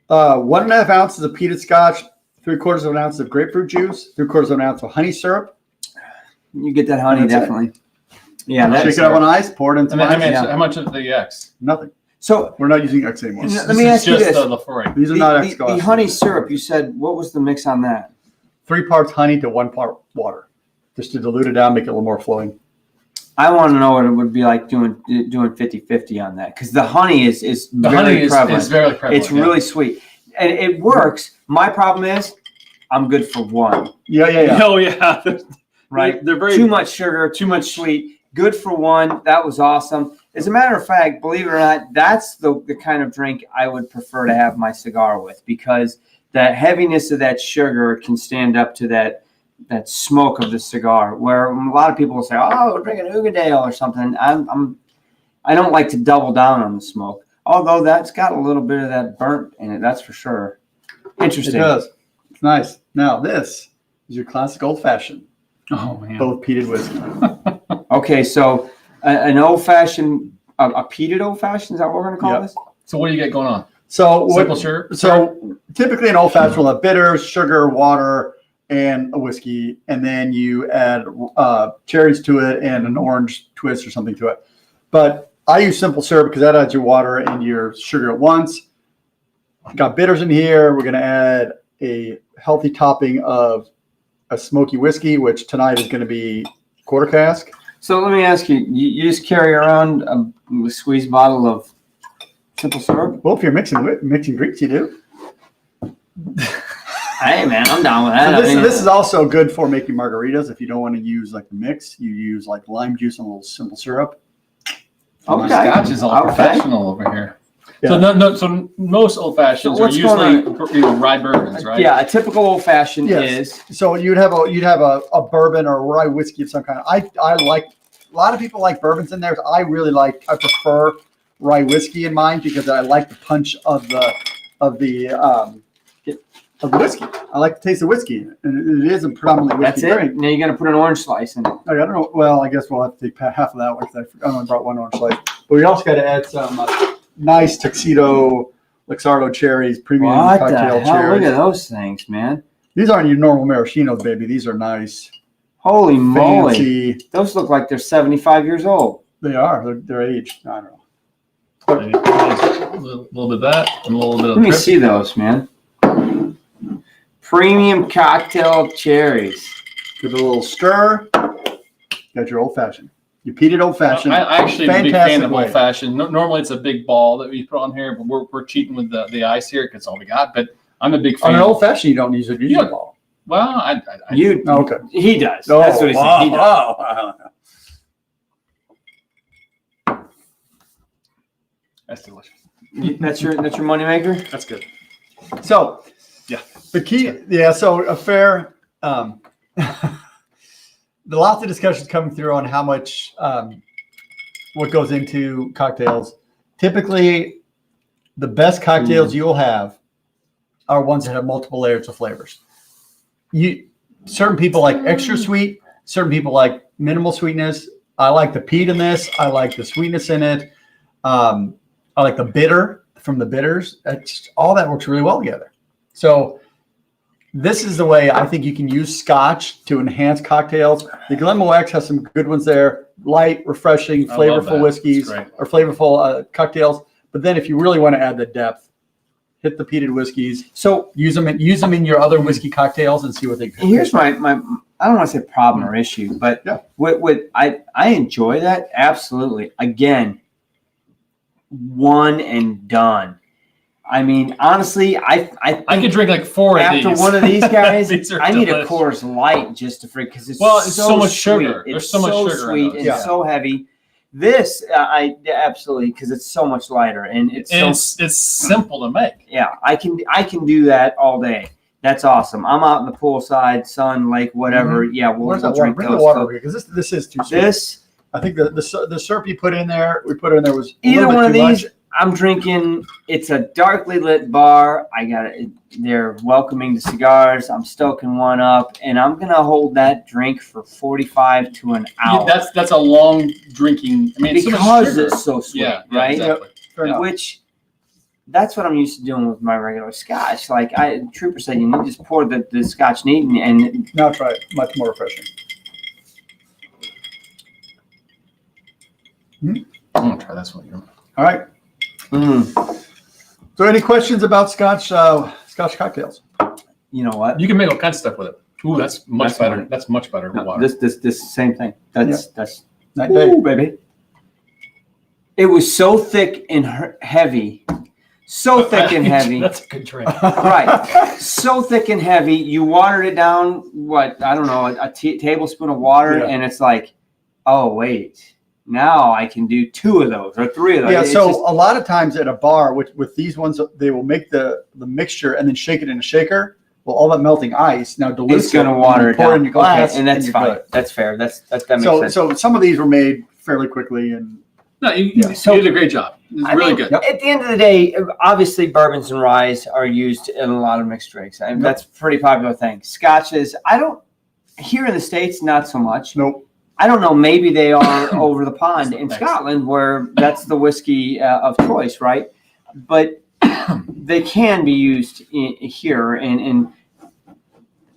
1.5 ounces of peated Scotch, 3/4 of an ounce of grapefruit juice, 3/4 of an ounce of honey syrup. You get that honey, That's it. definitely. Yeah, Shake it up on ice, pour it into And then ice. how much of the X? Nothing. So We're not using X anymore. Let me ask you just this. the Lefroy. These are not X the Scotch. honey syrup, you said, what was the mix on that? 3 parts honey to 1 part water, just to dilute it down, make it a little more flowing. I want to know what it would be like doing 50-50 on that, because the honey is The very honey prevalent. is very prevalent. It's really sweet, and it works. My problem is I'm good for one. Yeah. Oh yeah. Right? They're very Too much sugar, too much sweet. Good for one. That was awesome. As a matter of fact, believe it or not, that's the kind of drink I would prefer to have my cigar with, because that heaviness of that sugar can stand up to that smoke of the cigar. Where a lot of people will say, "Oh, we're drinking Ugadale or something." I don't like to double down on the smoke, although that's got a little bit of that burnt in it. That's for sure. It Interesting. does. It's nice. Now this is your classic old fashioned, Oh man. but with peated whiskey. Okay, so an old fashioned, a peated old fashioned. Is that what we're going to call Yep. this? So what do you get going on? So Simple sugar. So typically an old fashioned will have bitters, sugar, water, and a whiskey, and then you add cherries to it and an orange twist or something to it. But I use simple syrup because that adds your water and your sugar at once. Got bitters in here. We're going to add a healthy topping of a smoky whiskey, which tonight is going to be quarter cask. So let me ask you: you just carry around a squeezed bottle of simple syrup? Well, if you're mixing drinks, you do. Hey man, I'm down with that. So this is also good for making margaritas. If you don't want to use like the mix, you use like lime juice and a little simple syrup. Okay. Scotch is all Okay. professional over here. Yeah. So most old fashions So are what's usually rye bourbons, right? Yeah, a typical old fashioned Yes. is. So you'd have a bourbon or a rye whiskey of some kind. I like, a lot of people like bourbons in there. I prefer rye whiskey in mine because I like the punch of the whiskey. I like the taste of whiskey, and it is a predominantly That's whiskey it. drink. Now you're gonna put an orange slice in it. I don't know. Well, I guess we'll have to take half of that one because I only brought one orange slice. But we also got to add some nice tuxedo Luxardo cherries, premium What the cocktail hell? cherries. Look at those things, man. These aren't your normal maraschinos, baby. These are nice, Holy moly! fancy. Those look like they're 75 years old. They are. They're aged. I don't know. A little bit of that and a little bit of Let me drip. see those, man. Premium cocktail cherries. Give it a little stir. Got your old fashioned. Your peated old fashioned. I actually am a big Fantastic fan of way. old fashioned. Normally it's a big ball that we put on here, but we're cheating with the ice here because that's all we got. But I'm a big fan. On an old fashioned, you don't use a Yeah. ball. Well, I You, Oh, okay. he does. Oh, That's what he said. He does. wow. that's delicious. That's your moneymaker. That's good. So, Yeah. the key, so a fair, lots of discussions coming through on how much, what goes into cocktails. Typically, the best cocktails you'll have are ones that have multiple layers of flavors. Certain people like extra sweet, certain people like minimal sweetness. I like the peat in this. I like the sweetness in it. I like the bitter from the bitters. All that works really well together. So this is the way I think you can use Scotch to enhance cocktails. The Glenmorangie X has some good ones there. light, refreshing, I love flavorful that. whiskeys That's great. or flavorful cocktails. But then if you really want to add the depth, hit the peated whiskeys. So Use them in your other whiskey cocktails and see what they do. here's my I don't want to say problem or issue, but Yeah. what I enjoy that absolutely. Again, one and done. I mean, honestly, I I could drink like 4 of after these. one of these guys, These are I need a delicious. Coors Light just to freak because it's Well, it's so much sweet. sugar. There's It's so much sugar in sweet those. and Yeah. so heavy. This I absolutely because it's so much lighter and it's And so it's simple to make. yeah. I can do that all day. That's awesome. I'm out in the poolside, sun, lake, whatever. Yeah, Where's we'll that water? drink Bring the those. water over here because this is too sweet. This I think the syrup you put in there, we put in there was a either little bit one of too these. much. I'm drinking. It's a darkly lit bar. I got it. They're welcoming the cigars. I'm stoking one up, and I'm gonna hold that drink for 45 to an hour. That's a long drinking. I mean, it's so much because sugar. it's so sweet, Yeah, right? exactly. Fair enough. Which that's what I'm used to doing with my regular Scotch. Like Trooper said, you just pour the Scotch neat and Now try it. Much more refreshing. I'm gonna try this one. All right. So any questions about Scotch cocktails? you know what? You can make all kinds of stuff with it. Ooh, that's much That's better. fine. That's much better than No, water. this same thing. That's Night day. ooh, baby. It was so thick and heavy, so thick and heavy. That's a good drink. Right, so thick and heavy. You watered it down. What I don't know, a tablespoon of water, Yeah. and it's like, oh wait, now I can do 2 of those or 3 of those. Yeah, It's so just- a lot of times at a bar with these ones, they will make the mixture and then shake it in a shaker. Well, all that melting ice now dilutes it's gonna it, water and it you pour down. in your glass, okay, and that's you're fine. good. That's fair. That makes So sense. so some of these were made fairly quickly, and No, you So- did a great job. It's I really mean, good. Yep. At the end of the day, obviously bourbons and ryes are used in a lot of mixed drinks. I mean, that's a pretty popular thing. Scotches, I don't here in the States, not so much. nope. I don't know. Maybe they are over the pond in Thanks. Scotland, where that's the whiskey of choice, right? But they can be used here, and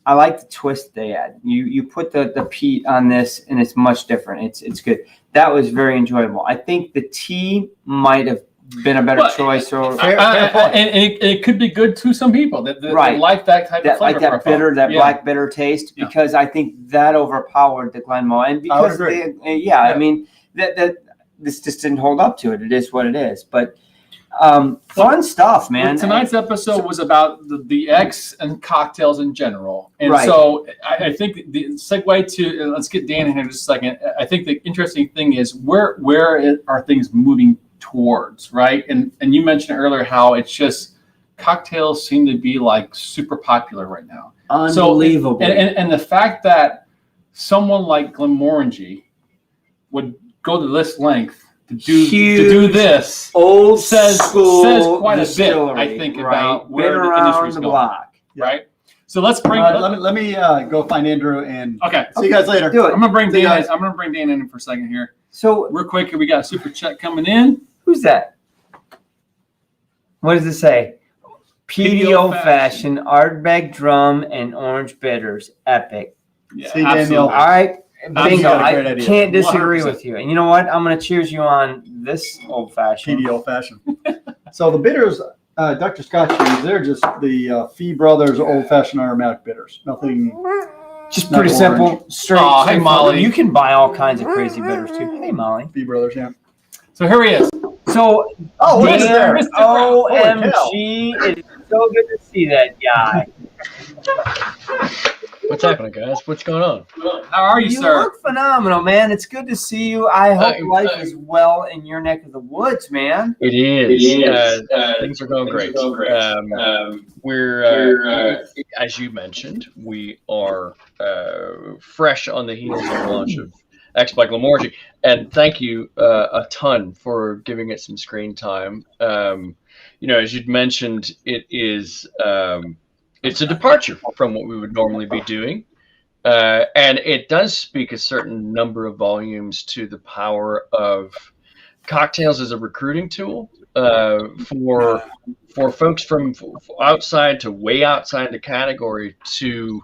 I like the twist they add. You put the peat on this, and it's much different. It's good. That was very enjoyable. I think the tea might have been a better Well, choice, or Fair point. And it could be good to some people that Right. like that type of that flavor like that profile. bitter, that Yeah. black bitter taste, Yeah. because I think that overpowered the Glenmorangie, and because agree. yeah, I mean that this just didn't hold up to it. It is what it is, but fun stuff, man. Well, tonight's episode was about the X and cocktails in general. And Right. so I think the segue to, let's get Dan in here just a second. I think the interesting thing is where are things moving towards, right? And you mentioned earlier how it's just cocktails seem to be like super popular right now. Unbelievable. So, and the fact that someone like Glenmorangie would go to this length to do Huge, this Old says school quite a bit, distillery, I think, right? about where Been the around industry's the going. block. Right. So let's bring. Let me go find Andrew and Okay. see you guys later. Do it. I'm gonna bring See you Dan. guys. I'm gonna bring Dan in for a second here, So real quick. We got a super chat coming in. who's that? What does it say? Peaty Old Fashioned, Ardbeg Drum, and Orange Bitters. Epic. Yeah, See you, Daniel. absolutely. All right. Bingo. got a I great idea. can't disagree 100%. with you. And you know what? I'm going to cheers you on this old fashioned. PD old fashioned. So the bitters, Dr. Scotch, they're just the Fee Brothers old fashioned aromatic bitters. Nothing. Just Not pretty orange. simple. Straight. Aw, hey, straightforward. Molly. You can buy all kinds of crazy bitters too. Hey, Molly. Fee Brothers, yeah. So here he is. So, Oh, what is Mr. there? Mr. Brown. OMG. It's so good to see that guy. What's happening, guys? What's going on? How are you, You sir? look phenomenal, man. It's good to see you. I hope I'm- life is well in your neck of the woods, man. It is. Things are going great. We're, as you mentioned, we are fresh on the heels of the launch of X by Glenmorangie, and thank you a ton for giving it some screen time. As you'd mentioned, it is it's a departure from what we would normally be doing. And it does speak a certain number of volumes to the power of cocktails as a recruiting tool for folks from outside to way outside the category to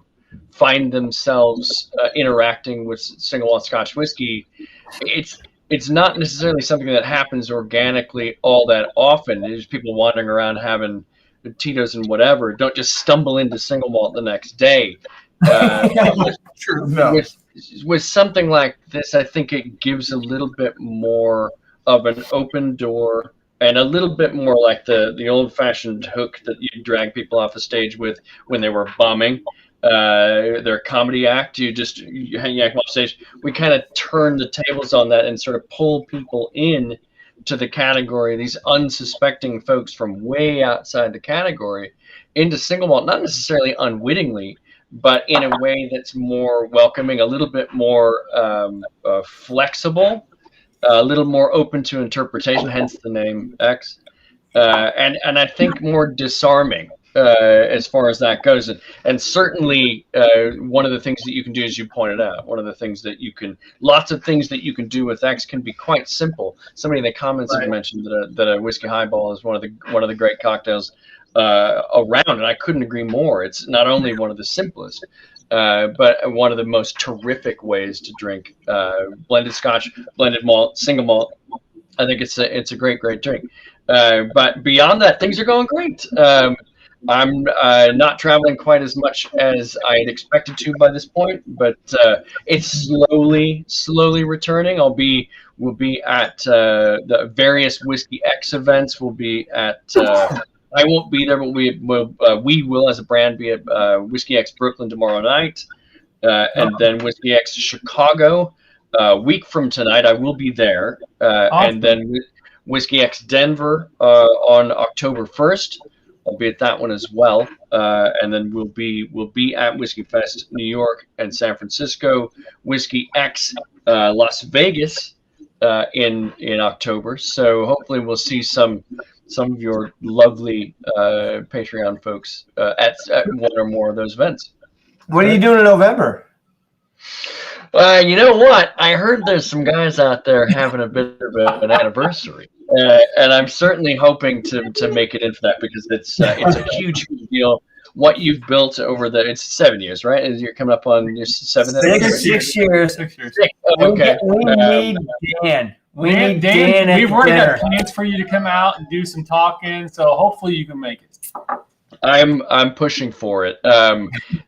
find themselves interacting with single malt Scotch whiskey it's not necessarily something that happens organically all that often. There's people wandering around having Tito's and whatever. Don't just stumble into single malt the next day. True. No. With something like this, I think it gives a little bit more of an open door and a little bit more like the old-fashioned hook that you drag people off the stage with when they were bombing their comedy act. You hang them off stage. We kind of turn the tables on that and sort of pull people in to the category, these unsuspecting folks from way outside the category, into single malt, not necessarily unwittingly, but in a way that's more welcoming, a little bit more flexible, a little more open to interpretation, hence the name X, and I think more disarming as far as that goes. And certainly one of the things that you can do, as you pointed out, lots of things that you can do with X can be quite simple. Somebody in the comments had mentioned that a whiskey highball is one of the great cocktails around, and I couldn't agree more. It's not only one of the simplest, but one of the most terrific ways to drink blended Scotch, blended malt, single malt. I think it's a great drink. But beyond that, things are going great. I'm not traveling quite as much as I had expected to by this point, but it's slowly returning. We'll be at the various Whiskey X events. We'll be at. I won't be there, but we will as a brand be at Whiskey X Brooklyn tomorrow night, and then Whiskey X Chicago a week from tonight. I will be there, and then Whiskey X Denver on October 1st. I'll be at that one as well, and then we'll be at Whiskey Fest New York and San Francisco, Whiskey X Las Vegas in October. So hopefully we'll see some of your lovely Patreon folks at one or more of those events. What are you doing in November? You know what? I heard there's some guys out there having a bit of an anniversary. And I'm certainly hoping to make it in for that, because it's a huge deal. What you've built over it's 7 years, right? And you're coming up on your seventh anniversary. 6 years. 6 years. Okay. We need Dan. We need Dan. We've already dinner. got plans for you to come out and do some talking, so hopefully you can make it. I'm pushing for it.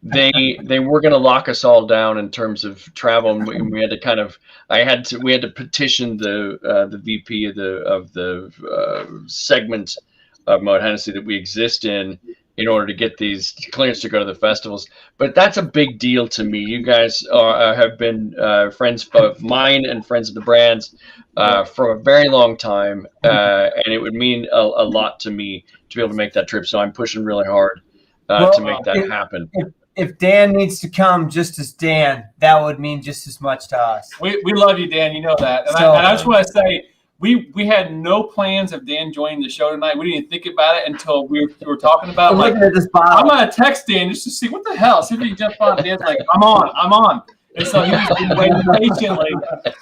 They were going to lock us all down in terms of travel, and we had to we had to petition the VP of the segment of Moet Hennessy that we exist in order to get these clearance to go to the festivals. But that's a big deal to me. You guys have been friends of mine and friends of the brands for a very long time, and it would mean a lot to me to be able to make that trip. So I'm pushing really hard to make that happen. If Dan needs to come just as Dan, that would mean just as much to us. We love you, Dan. You know that. And I just want to say, we had no plans of Dan joining the show tonight. We didn't even think about it until we were talking about it. Like, looking at this bottle. I'm going to text Dan just to see what the hell. See if he can jump on. Dan's like, I'm on. And so he's been waiting patiently.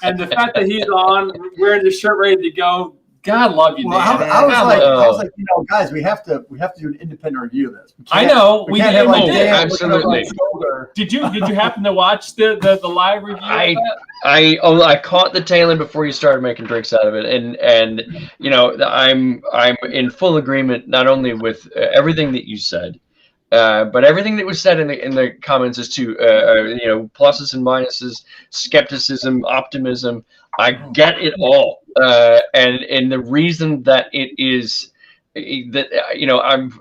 And the fact that he's on, wearing the shirt ready to go, God love you, Well, Dan. I was like, guys, we have to do an independent review of this. I know. We can't have like did. Dan Absolutely. looking over my shoulder. Did you happen to watch the live review of that? I caught the tail end before you started making drinks out of it, and I'm in full agreement not only with everything that you said, but everything that was said in the comments as to pluses and minuses, skepticism, optimism. I get it all, and the reason that it is that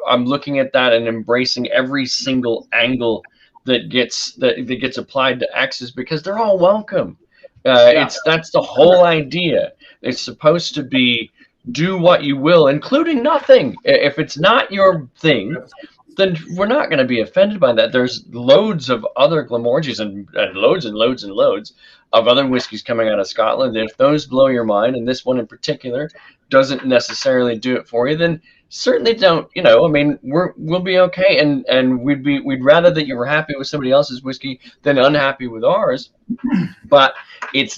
I'm looking at that and embracing every single angle that gets applied to X is because they're all welcome. That's the whole idea. It's supposed to be do what you will, including nothing. If it's not your thing, then we're not going to be offended by that. There's loads of other Glenmorangies and loads and loads and loads of other whiskeys coming out of Scotland. And if those blow your mind, and this one in particular doesn't necessarily do it for you, then certainly don't. We'll be okay, and we'd rather that you were happy with somebody else's whiskey than unhappy with ours. But it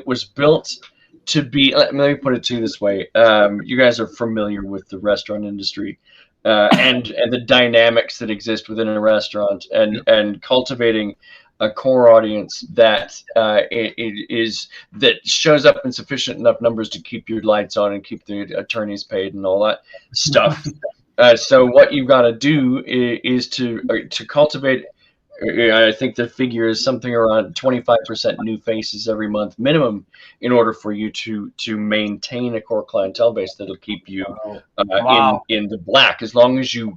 was built to be. Let me put it to you this way: you guys are familiar with the restaurant industry. And the dynamics that exist within a restaurant, and cultivating a core audience that that shows up in sufficient enough numbers to keep your lights on and keep the attorneys paid and all that stuff. So what you've got to do is to cultivate. I think the figure is something around 25% new faces every month minimum in order for you to maintain a core clientele base that'll keep you in the black as long as you're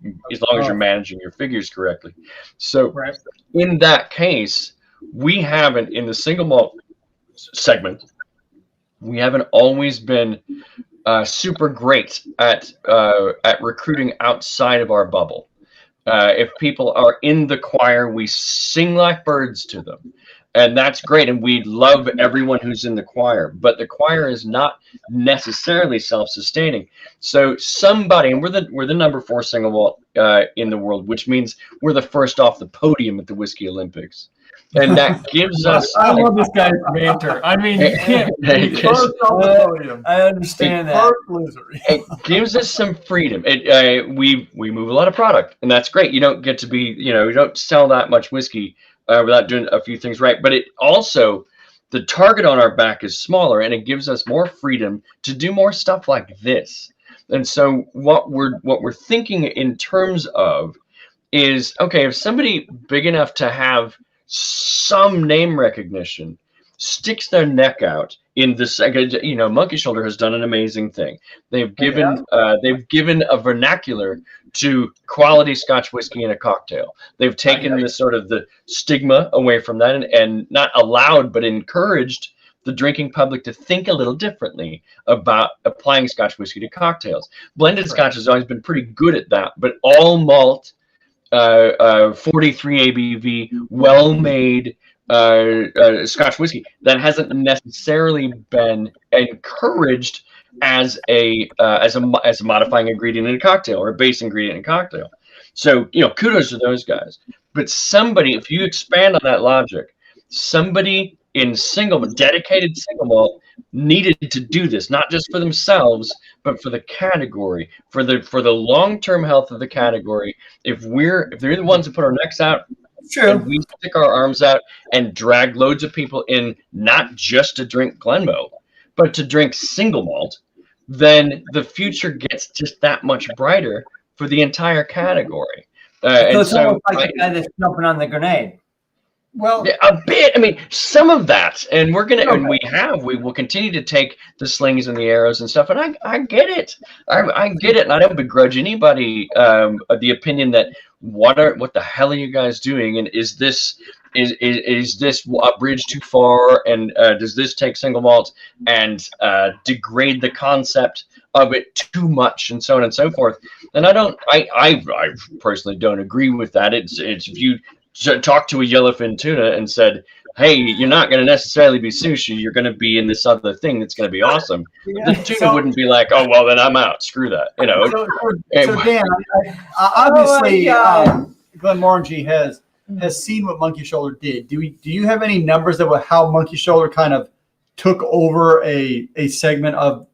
managing your figures correctly. So in that case, we haven't in the single malt segment, we haven't always been super great at recruiting outside of our bubble. If people are in the choir, we sing like birds to them, and that's great. And we love everyone who's in the choir, but the choir is not necessarily self-sustaining. So somebody, and we're the number 4 single malt in the world, which means we're the first off the podium at the Whiskey Olympics. And that gives us. I love this guy's banter. I mean, you can't. I understand that. It gives us some freedom. We move a lot of product, and that's great. You don't get to be, you don't sell that much whiskey without doing a few things right. But it also, the target on our back is smaller, and it gives us more freedom to do more stuff like this. And so what we're thinking in terms of is, okay, if somebody big enough to have some name recognition sticks their neck out in the second, Monkey Shoulder has done an amazing thing. They've given a vernacular to quality Scotch whiskey in a cocktail. They've taken the sort of the stigma away from that and not allowed but encouraged the drinking public to think a little differently about applying Scotch whiskey to cocktails. Blended Scotch has always been pretty good at that, but all malt 43 ABV, well-made Scotch whiskey that hasn't necessarily been encouraged as a modifying ingredient in a cocktail or a base ingredient in a cocktail. So kudos to those guys. But somebody, if you expand on that logic, somebody in dedicated single malt needed to do this, not just for themselves, but for the category, for the long-term health of the category. If they're the ones that put our necks out, and we stick our arms out and drag loads of people in, not just to drink Glenmoe, but to drink single malt, then the future gets just that much brighter for the entire category. So it's almost like the guy that's jumping on the grenade. Well, a bit. I mean, some of that, and we will continue to take the slings and the arrows and stuff. And I get it. I get it, and I don't begrudge anybody the opinion that what the hell are you guys doing? And is this a bridge too far? And does this take single malt and degrade the concept of it too much, and so on and so forth? And I personally don't agree with that. It's if you talk to a yellowfin tuna and said, hey, you're not going to necessarily be sushi, you're going to be in this other thing that's going to be awesome. The tuna wouldn't be like, oh, well, then I'm out. Screw that. So Dan, obviously, Glenmorangie has seen what Monkey Shoulder did. Do you have any numbers of how Monkey Shoulder kind of took over a segment of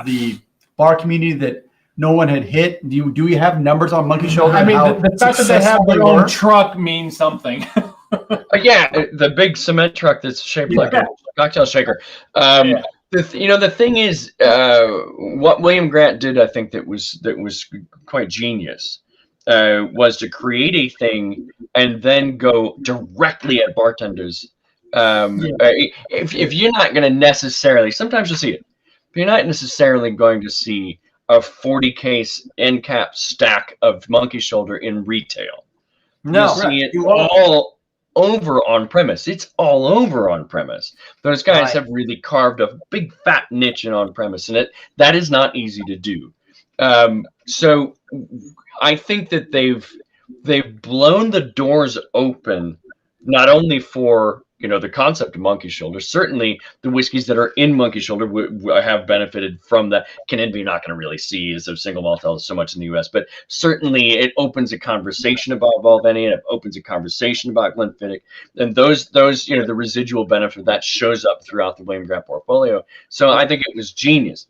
the bar community that no one had hit? Do we have numbers on Monkey Shoulder? I mean, the fact that they have their own truck means something. Yeah, the big cement truck that's shaped like a cocktail shaker. The thing is, what William Grant did, I think that was quite genius, was to create a thing and then go directly at bartenders. If you're not going to necessarily, sometimes you'll see it, but you're not necessarily going to see a 40-case end cap stack of Monkey Shoulder in retail. No, you see it all over on premise. It's all over on premise. Those guys have really carved a big fat niche in on premise, and that is not easy to do. So I think that they've blown the doors open, not only for the concept of Monkey Shoulder. Certainly, the whiskeys that are in Monkey Shoulder have benefited from that. Canenby, not going to really see as a single malt so much in the U.S., but certainly it opens a conversation about Balvenie, and it opens a conversation about Glenfiddich, and those the residual benefit that shows up throughout the William Grant portfolio. So I think it was genius.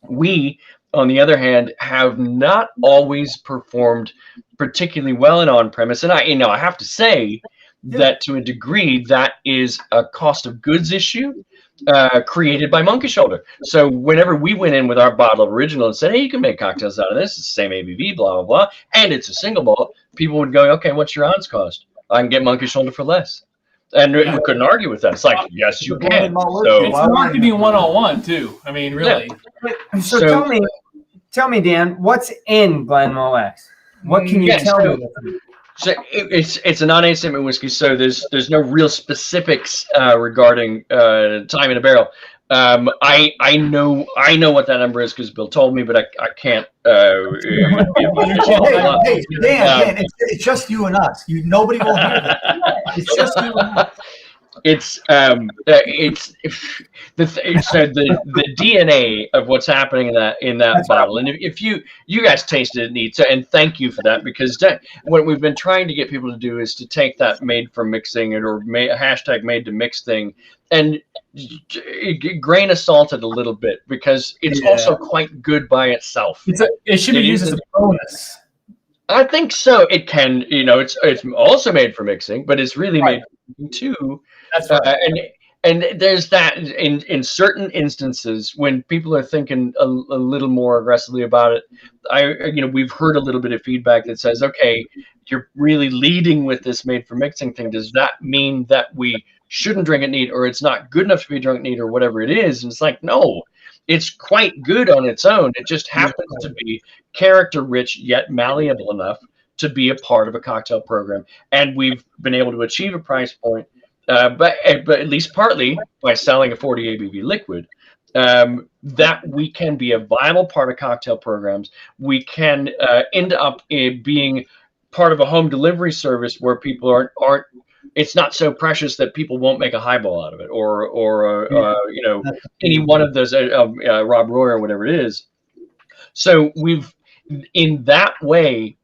We, on the other hand, have not always performed particularly well in on-premise, and I have to say that to a degree that is a cost of goods issue created by Monkey Shoulder. So whenever we went in with our bottle of original and said, hey, you can make cocktails out of this, it's the same ABV, blah, blah, blah, and it's a single malt, people would go, okay, what's your ounce cost? I can get Monkey Shoulder for less. And we couldn't argue with that. It's like, yes, you can. So, It's marketing 101 too. I mean, really. So tell me, Dan, what's in Glenmorangie X? What can you tell me? So it's a non-aged statement whiskey, so there's no real specifics regarding time in a barrel. I know what that number is because Bill told me, but I can't. Dan, it's just you and us. Nobody will hear that. It's just you and us. It's the DNA of what's happening in that bottle. And if you guys tasted it neat, and thank you for that, because what we've been trying to get people to do is to take that made for mixing or hashtag made to mix thing and grain of salt it a little bit, because it's also quite good by itself. It should be used as a bonus. I think so. It can, it's also made for mixing, but it's really made for mixing too. That's right. And there's that in certain instances when people are thinking a little more aggressively about it. We've heard a little bit of feedback that says, okay, you're really leading with this made for mixing thing. Does that mean that we shouldn't drink it neat, or it's not good enough to be drunk neat, or whatever it is? And it's like, no, it's quite good on its own. It just happens to be character rich yet malleable enough to be a part of a cocktail program. And we've been able to achieve a price point, but at least partly by selling a 40 ABV liquid, that we can be a viable part of cocktail programs. We can end up being part of a home delivery service where people aren't it's not so precious that people won't make a highball out of it, or any one of those Rob Roy or whatever it is. So in that way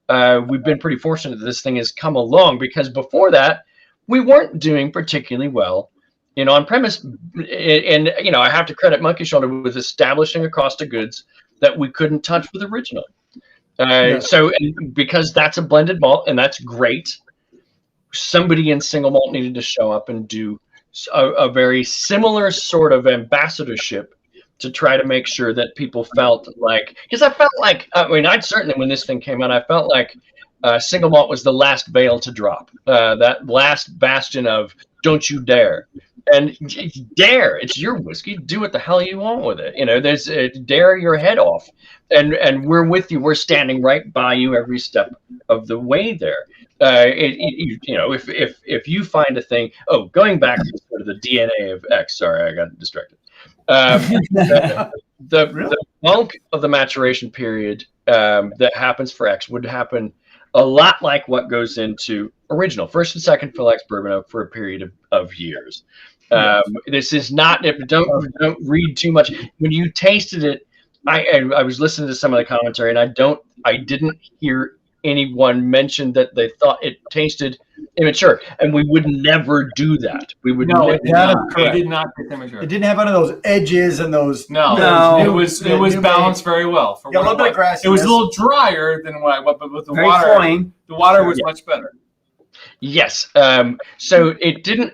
we've been pretty fortunate that this thing has come along, because before that we weren't doing particularly well on premise, and I have to credit Monkey Shoulder with establishing a cost of goods that we couldn't touch with original. So because that's a blended malt, and that's great, somebody in single malt needed to show up and do a very similar sort of ambassadorship to try to make sure that people felt like, because I felt like, I'd certainly, when this thing came out, I felt like single malt was the last veil to drop, that last bastion of don't you dare. And dare, it's your whiskey, do what the hell you want with it. There's dare your head off, and we're with you. We're standing right by you every step of the way there. If you find a thing, going back to sort of the DNA of X, sorry, I got distracted. The bulk of the maturation period that happens for X would happen a lot like what goes into original, first and second fill X bourbon oak for a period of years. This is not, don't read too much. When you tasted it, I was listening to some of the commentary, and I didn't hear anyone mention that they thought it tasted immature, and we would never do that. We would No, never. it did not taste immature. It didn't have one of those edges and those. No. It was balanced very well. For a little bit of grass. It was a little drier than but with the Very water. cloying. The water was much better. Yes. So it didn't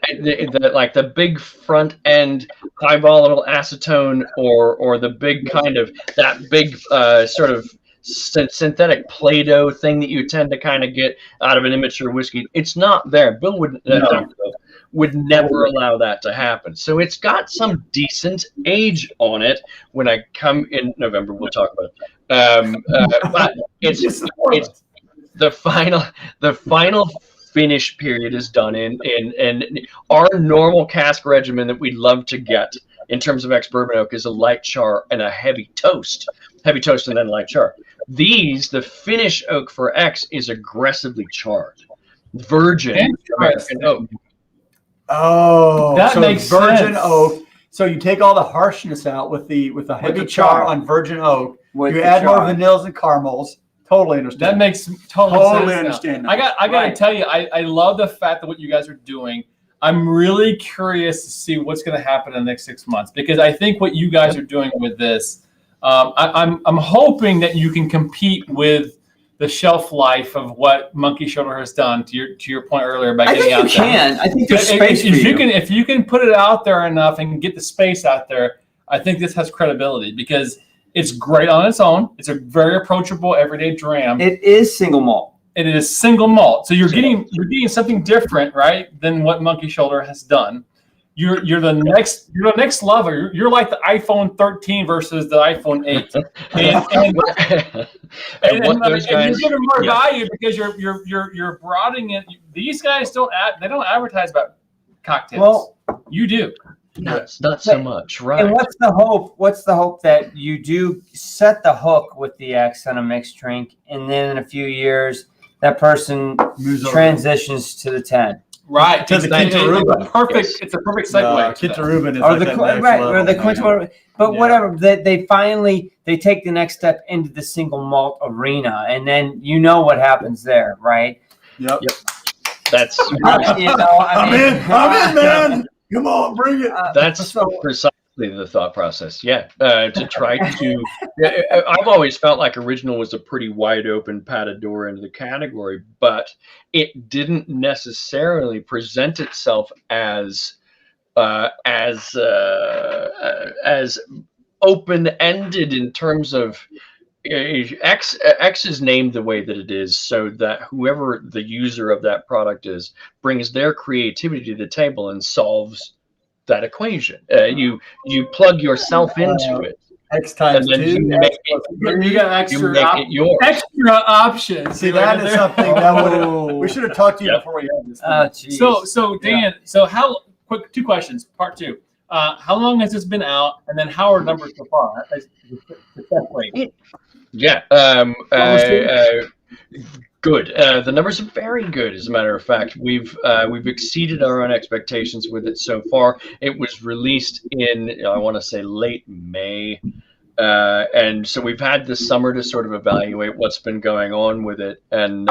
like the big front end high volatile acetone or the big kind of that big sort of synthetic Play-Doh thing that you tend to kind of get out of an immature whiskey. It's not there. Bill would never allow that to happen. So it's got some decent age on it. When I come in November, we'll talk about it. But it's the final finish period is done in our normal cask regimen that we love to get in terms of ex bourbon oak is a light char and a heavy toast and then light char. The finish oak for X is aggressively charred, virgin American oak. Oh, that makes virgin sense. oak. So you take all the harshness out with the heavy char on virgin oak. You add more vanillas and caramels. Totally understand. That makes totally sense. Understand. I got to tell you, I love the fact that what you guys are doing. I'm really curious to see what's going to happen in the next 6 months, because I think what you guys are doing with this, I'm hoping that you can compete with the shelf life of what Monkey Shoulder has done. To your point earlier about I getting think out you can. I think there's there. space for you. If you can put it out there enough and get the space out there, I think this has credibility because it's great on its own. It's a very approachable everyday dram. It is single malt. It is single malt, so you're getting something different, right, than what Monkey Shoulder has done. You're the next level. You're like the iPhone 13 versus the iPhone 8, and you're giving more value because you're broadening it. These guys don't advertise about cocktails. Well, you do. Not so much, right? And what's the hope? What's the hope that you do set the hook with the X on a mixed drink, and then in a few years that person transitions to the 10? Right, To the Quinta perfect. It's a perfect segue. Quinta Reuben is Or like the that right, next or level. the Quinta, but Yeah. whatever. They finally take the next step into the single malt arena, and then you know what happens there, right? Yep. That's You know, I'm in, man. Come on, bring it. that's precisely the thought process. Yeah, to try to. I've always felt like original was a pretty wide open, padded door into the category, but it didn't necessarily present itself as open ended in terms of. X is named the way that it is so that whoever the user of that product is brings their creativity to the table and solves that equation. You plug yourself into it, X times and then 2. you make it, You got extra yours. extra options. See, that is something that Oh. we should have talked to you Yep. before we had this. geez. So Dan, so how quick 2 questions, part 2. How long has this been out, and then how are numbers so far? Yeah. Good. The numbers are very good. As a matter of fact, we've exceeded our own expectations with it so far. It was released in I want to say late May, and so we've had this summer to sort of evaluate what's been going on with it, and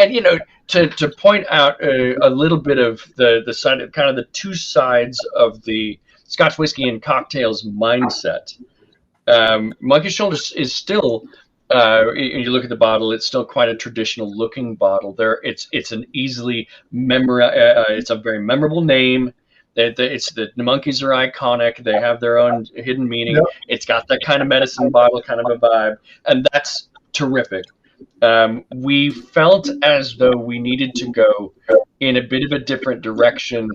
you know to point out a little bit of the side of kind of the two sides of the Scotch whiskey and cocktails mindset. Monkey Shoulder is still, you look at the bottle, it's still quite a traditional looking bottle. It's an easily it's a very memorable name. The monkeys are iconic. They have their own hidden meaning. Yep. It's got that kind of medicine bottle kind of a vibe, and that's terrific. We felt as though we needed to go in a bit of a different direction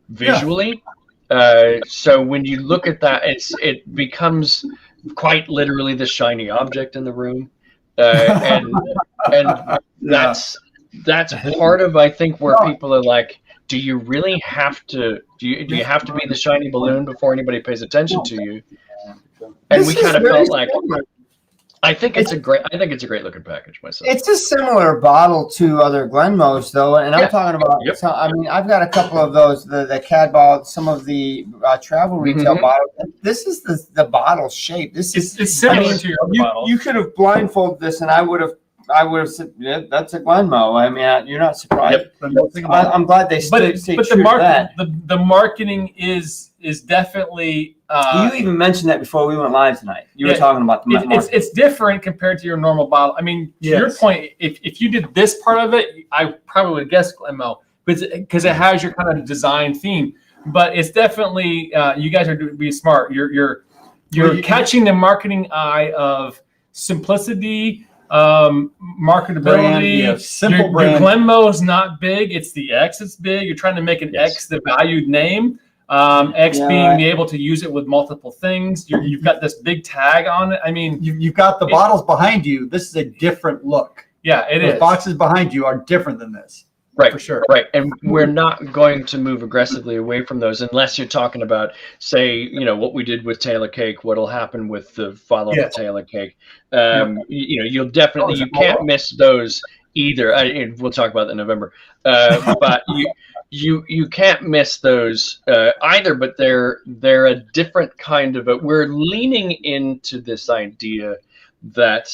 visually. Yeah. So when you look at that, it becomes quite literally the shiny object in the room, and that's part of I think where people are like, do you really have to do you have to be the shiny balloon before anybody pays attention to you? And we kind of felt like I think it's a great looking package myself. It's a similar bottle to other Glenmorangies though, and I'm talking about. Yep. So, I mean, I've got a couple of those, the CAD bottle, some of the travel retail bottles. This is the bottle shape. It's similar to your bottle. You could have blindfolded this, and I would have said, yeah, that's a Glenmorangie. I mean, you're not surprised. Yep. I'm glad they stay true to that. The marketing is definitely. You even mentioned that before we went live tonight. You were talking about the marketing. It's different compared to your normal bottle. I mean, to your point, if you did this part of it, I probably would guess Glenmorangie, because it has your kind of design theme. But it's definitely you guys are being smart. You're catching the marketing eye of simplicity. Marketability, brand, simple your brand. Glenmorangie is not big. It's the X that's big. You're trying to make an X the valued name. X being able to use it with multiple things. You've got this big tag on it. I mean, you've got the bottles behind you. This is a different look. Yeah, it is. The boxes behind you are different than this. Right, for sure. Right, and we're not going to move aggressively away from those unless you're talking about, say, what we did with Taylor Cake. What'll happen with the follow-up to Taylor Cake? You'll definitely you can't miss those either. We'll talk about that in November. But you can't miss those either. But they're a different kind of we're leaning into this idea that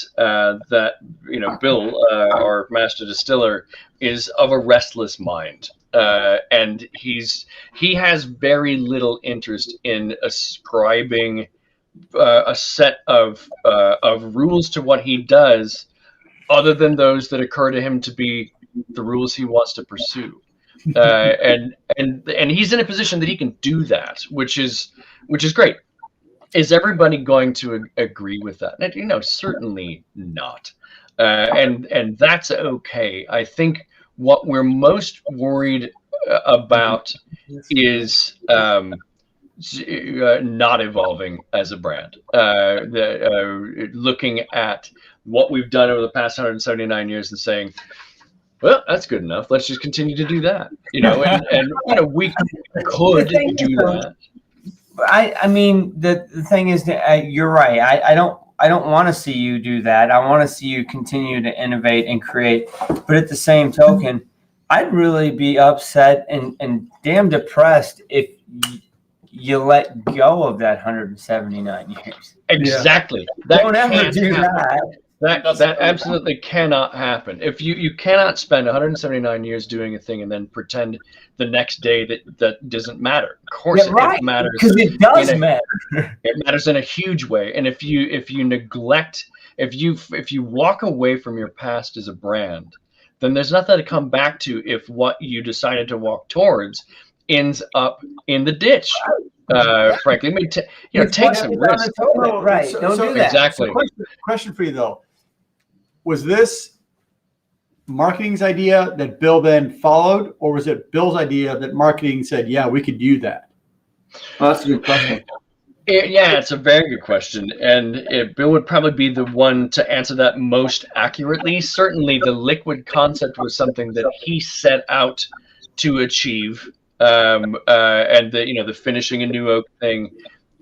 Bill, our master distiller, is of a restless mind, and he has very little interest in ascribing a set of rules to what he does other than those that occur to him to be the rules he wants to pursue. And he's in a position that he can do that, which is great. Is everybody going to agree with that? And, certainly not. And that's okay. I think what we're most worried about is not evolving as a brand. Looking at what we've done over the past 179 years and saying, well, that's good enough. Let's just continue to do that. And we could do that. I mean, the thing is that you're right. I don't want to see you do that. I want to see you continue to innovate and create. But at the same token, I'd really be upset and damn depressed if you let go of that 179 years. Exactly. Yeah. Don't ever do that. That absolutely cannot happen. If you cannot spend 179 years doing a thing and then pretend the next day that doesn't matter. Of course, it matters, because it does matter. It matters in a huge way. And if you neglect, if you walk away from your past as a brand, then there's nothing to come back to if what you decided to walk towards ends up in the ditch. Frankly, I mean, take some risks. Right? Don't do that. Exactly. Question for you though. Was this marketing's idea that Bill then followed, or was it Bill's idea that marketing said, yeah, we could do that? Well, that's a good question. Yeah, it's a very good question. And Bill would probably be the one to answer that most accurately. Certainly the liquid concept was something that he set out to achieve. And the finishing a new oak thing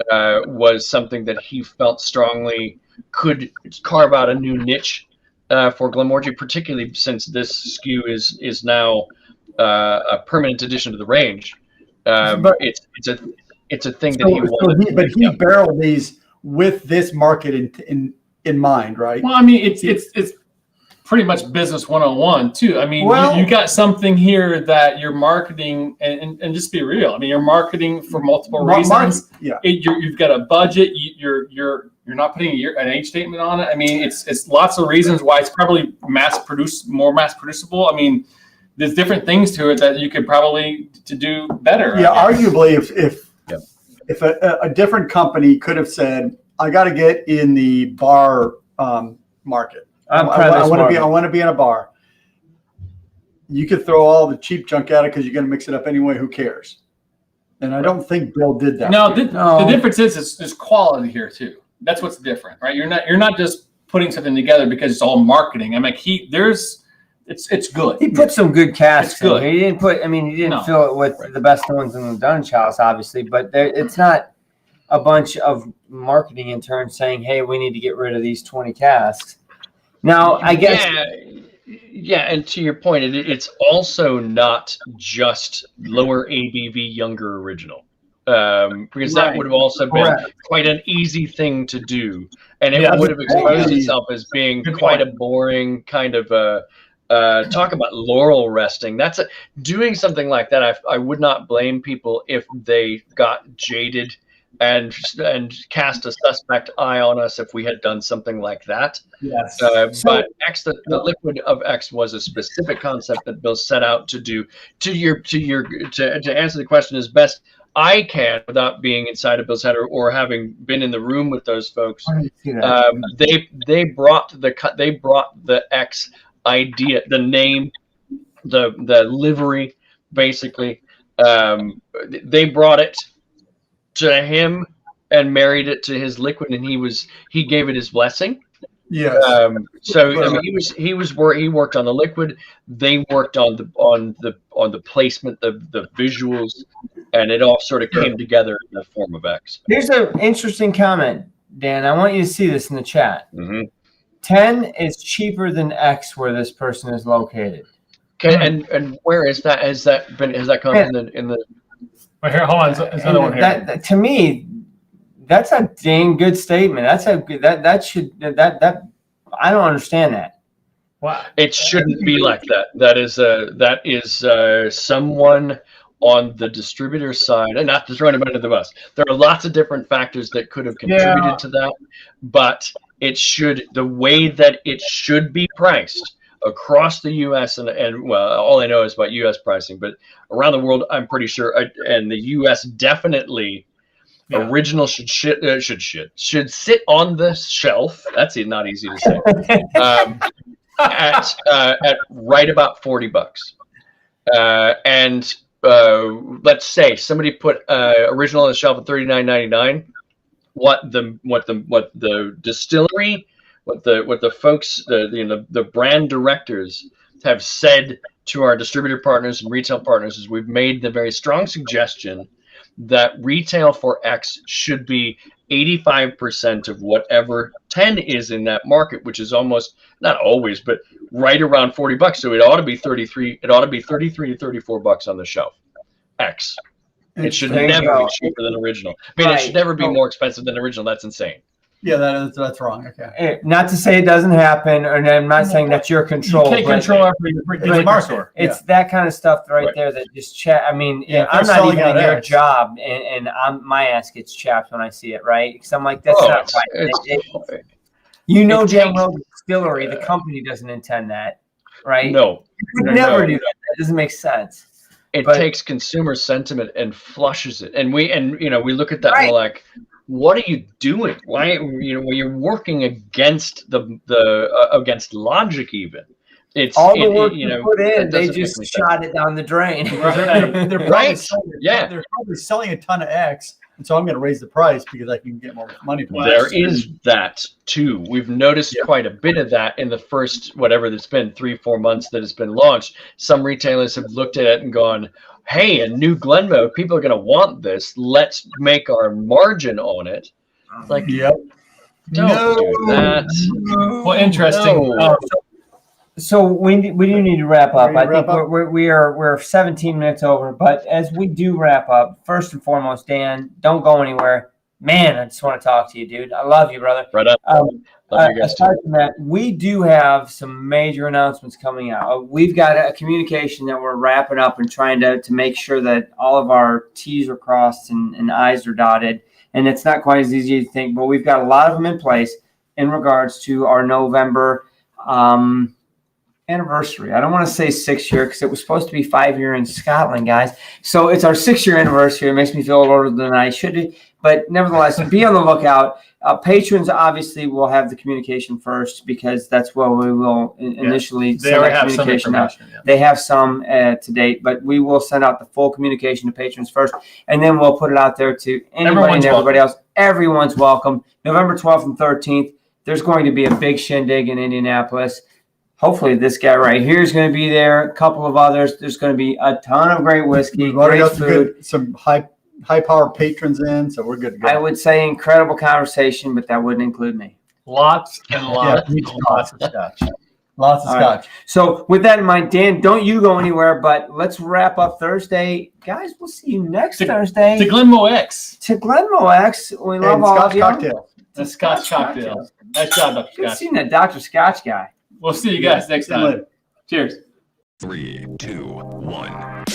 was something that he felt strongly could carve out a new niche for Glenmorangie, particularly since this SKU is now a permanent addition to the range. It's a thing that he wanted. But he barreled these with this market in mind, right? Well, I mean, it's pretty much business 101 too. I mean, you got something here that you're marketing, and just be real. I mean, you're marketing for multiple reasons. You've got a budget. You're not putting an age statement on it. I mean, it's lots of reasons why it's probably more mass producible. I mean, there's different things to it that you could probably to do better. Yeah, arguably, if a different company could have said, I got to get in the bar market. I want to be in a bar. You could throw all the cheap junk at it because you're going to mix it up anyway. Who cares? And I don't think Bill did that. No, the difference is there's quality here too. That's what's different, right? You're not just putting something together because it's all marketing. I mean, it's good. He put some good casks. It's good. He didn't fill it with the best ones in the Dunwich house, obviously, but it's not a bunch of marketing interns saying, "Hey, we need to get rid of these 20 casks." Now, I guess. Yeah, and to your point, it's also not just lower ABV, younger original, because that would have also been quite an easy thing to do, and it would have exposed itself as being quite a boring kind of talk about laurel resting. Doing something like that. I would not blame people if they got jaded and cast a suspect eye on us if we had done something like that. Yes. But X, the liquid of X was a specific concept that Bill set out to do. To answer the question as best I can without being inside of Bill's head or having been in the room with those folks, they brought the X idea, the name, the livery, basically. They brought it to him and married it to his liquid, and he gave it his blessing. Yes. So I mean, he worked on the liquid. They worked on the placement, the visuals, and it all sort of came together in the form of X. Here's an interesting comment, Dan. I want you to see this in the chat. 10 is cheaper than X where this person is located. Okay, and where is that? Has that come in the? Right here, hold on. There's another one here. That to me, that's a dang good statement. That I don't understand that. Wow. It shouldn't be like that. That is someone on the distributor side, and not to throw anybody under the bus. There are lots of different factors that could have contributed to that, but the way that it should be priced across the U.S. and well, all I know is about U.S. pricing, but around the world, I'm pretty sure, and the U.S. definitely. Yeah. Original should sit on the shelf. That's not easy to say. At right about $40. Let's say somebody put original on the shelf at $39.99. What the distillery, what the folks, the brand directors have said to our distributor partners and retail partners is we've made the very strong suggestion that retail for X should be 85% of whatever 10 is in that market, which is almost not always, but right around $40. So it ought to be 33. It ought to be 33 to $34 on the shelf. X. It should never be cheaper than original. I mean, it should never be more expensive than original. That's insane. Yeah, that's wrong. Okay. Not to say it doesn't happen, and I'm not saying that's your control. You can't control every market. It's that kind of stuff right there that just I mean, I'm not even in your job, and my ass gets chapped when I see it, right? Because I'm like, that's not right. Glenmorangie Distillery, the company doesn't intend that, right? No. You would never do that. That doesn't make sense. It takes consumer sentiment and flushes it, and we look at that and we're like, what are you doing? Why, when you're working against against logic, even it's all the work you put in, they just shot it down the drain. They're right. They're probably selling a ton of X, and so I'm going to raise the price because I can get more money for it. There is that too. We've noticed quite a bit of that in the first, whatever it's been, 3-4 months that it's been launched. Some retailers have looked at it and gone, hey, a new Glenmo, people are going to want this. Let's make our margin on it. Like, don't do that. Well, interesting. No. So we do need to wrap up. I think we're 17 minutes over. But as we do wrap up, first and foremost, Dan, don't go anywhere. Man, I just want to talk to you, dude. I love you, brother. Right up. Aside from that, we do have some major announcements coming out. We've got a communication that we're wrapping up and trying to make sure that all of our T's are crossed and I's are dotted. And it's not quite as easy as you think, but we've got a lot of them in place in regards to our November anniversary. I don't want to say 6 year because it was supposed to be 5 year in Scotland, guys. So it's our 6 year anniversary. It makes me feel older than I should be. But nevertheless, be on the lookout. Patrons obviously will have the communication first because that's where we will initially send out communication out. They have some to date, but we will send out the full communication to patrons first, and then we'll put it out there to anybody and everybody else. Everyone's welcome. November 12th and 13th, there's going to be a big shindig in Indianapolis. Hopefully this guy right here is going to be there. A couple of others. There's going to be a ton of great whiskey, great food. Some high-power patrons in, so we're good to go. I would say incredible conversation, but that wouldn't include me. Lots and lots, lots of Scotch. Lots of Scotch. Right. So with that in mind, Dan, don't you go anywhere, but let's wrap up Thursday. Guys, we'll see you next Thursday. To Glenmo X. To Glenmo X. We love all Scotch of you. cocktail. The Scotch cocktail. Nice job, Dr. Good Scotch. seeing that Dr. Scotch guy. We'll see you guys next time. Cheers. 3, 2, 1.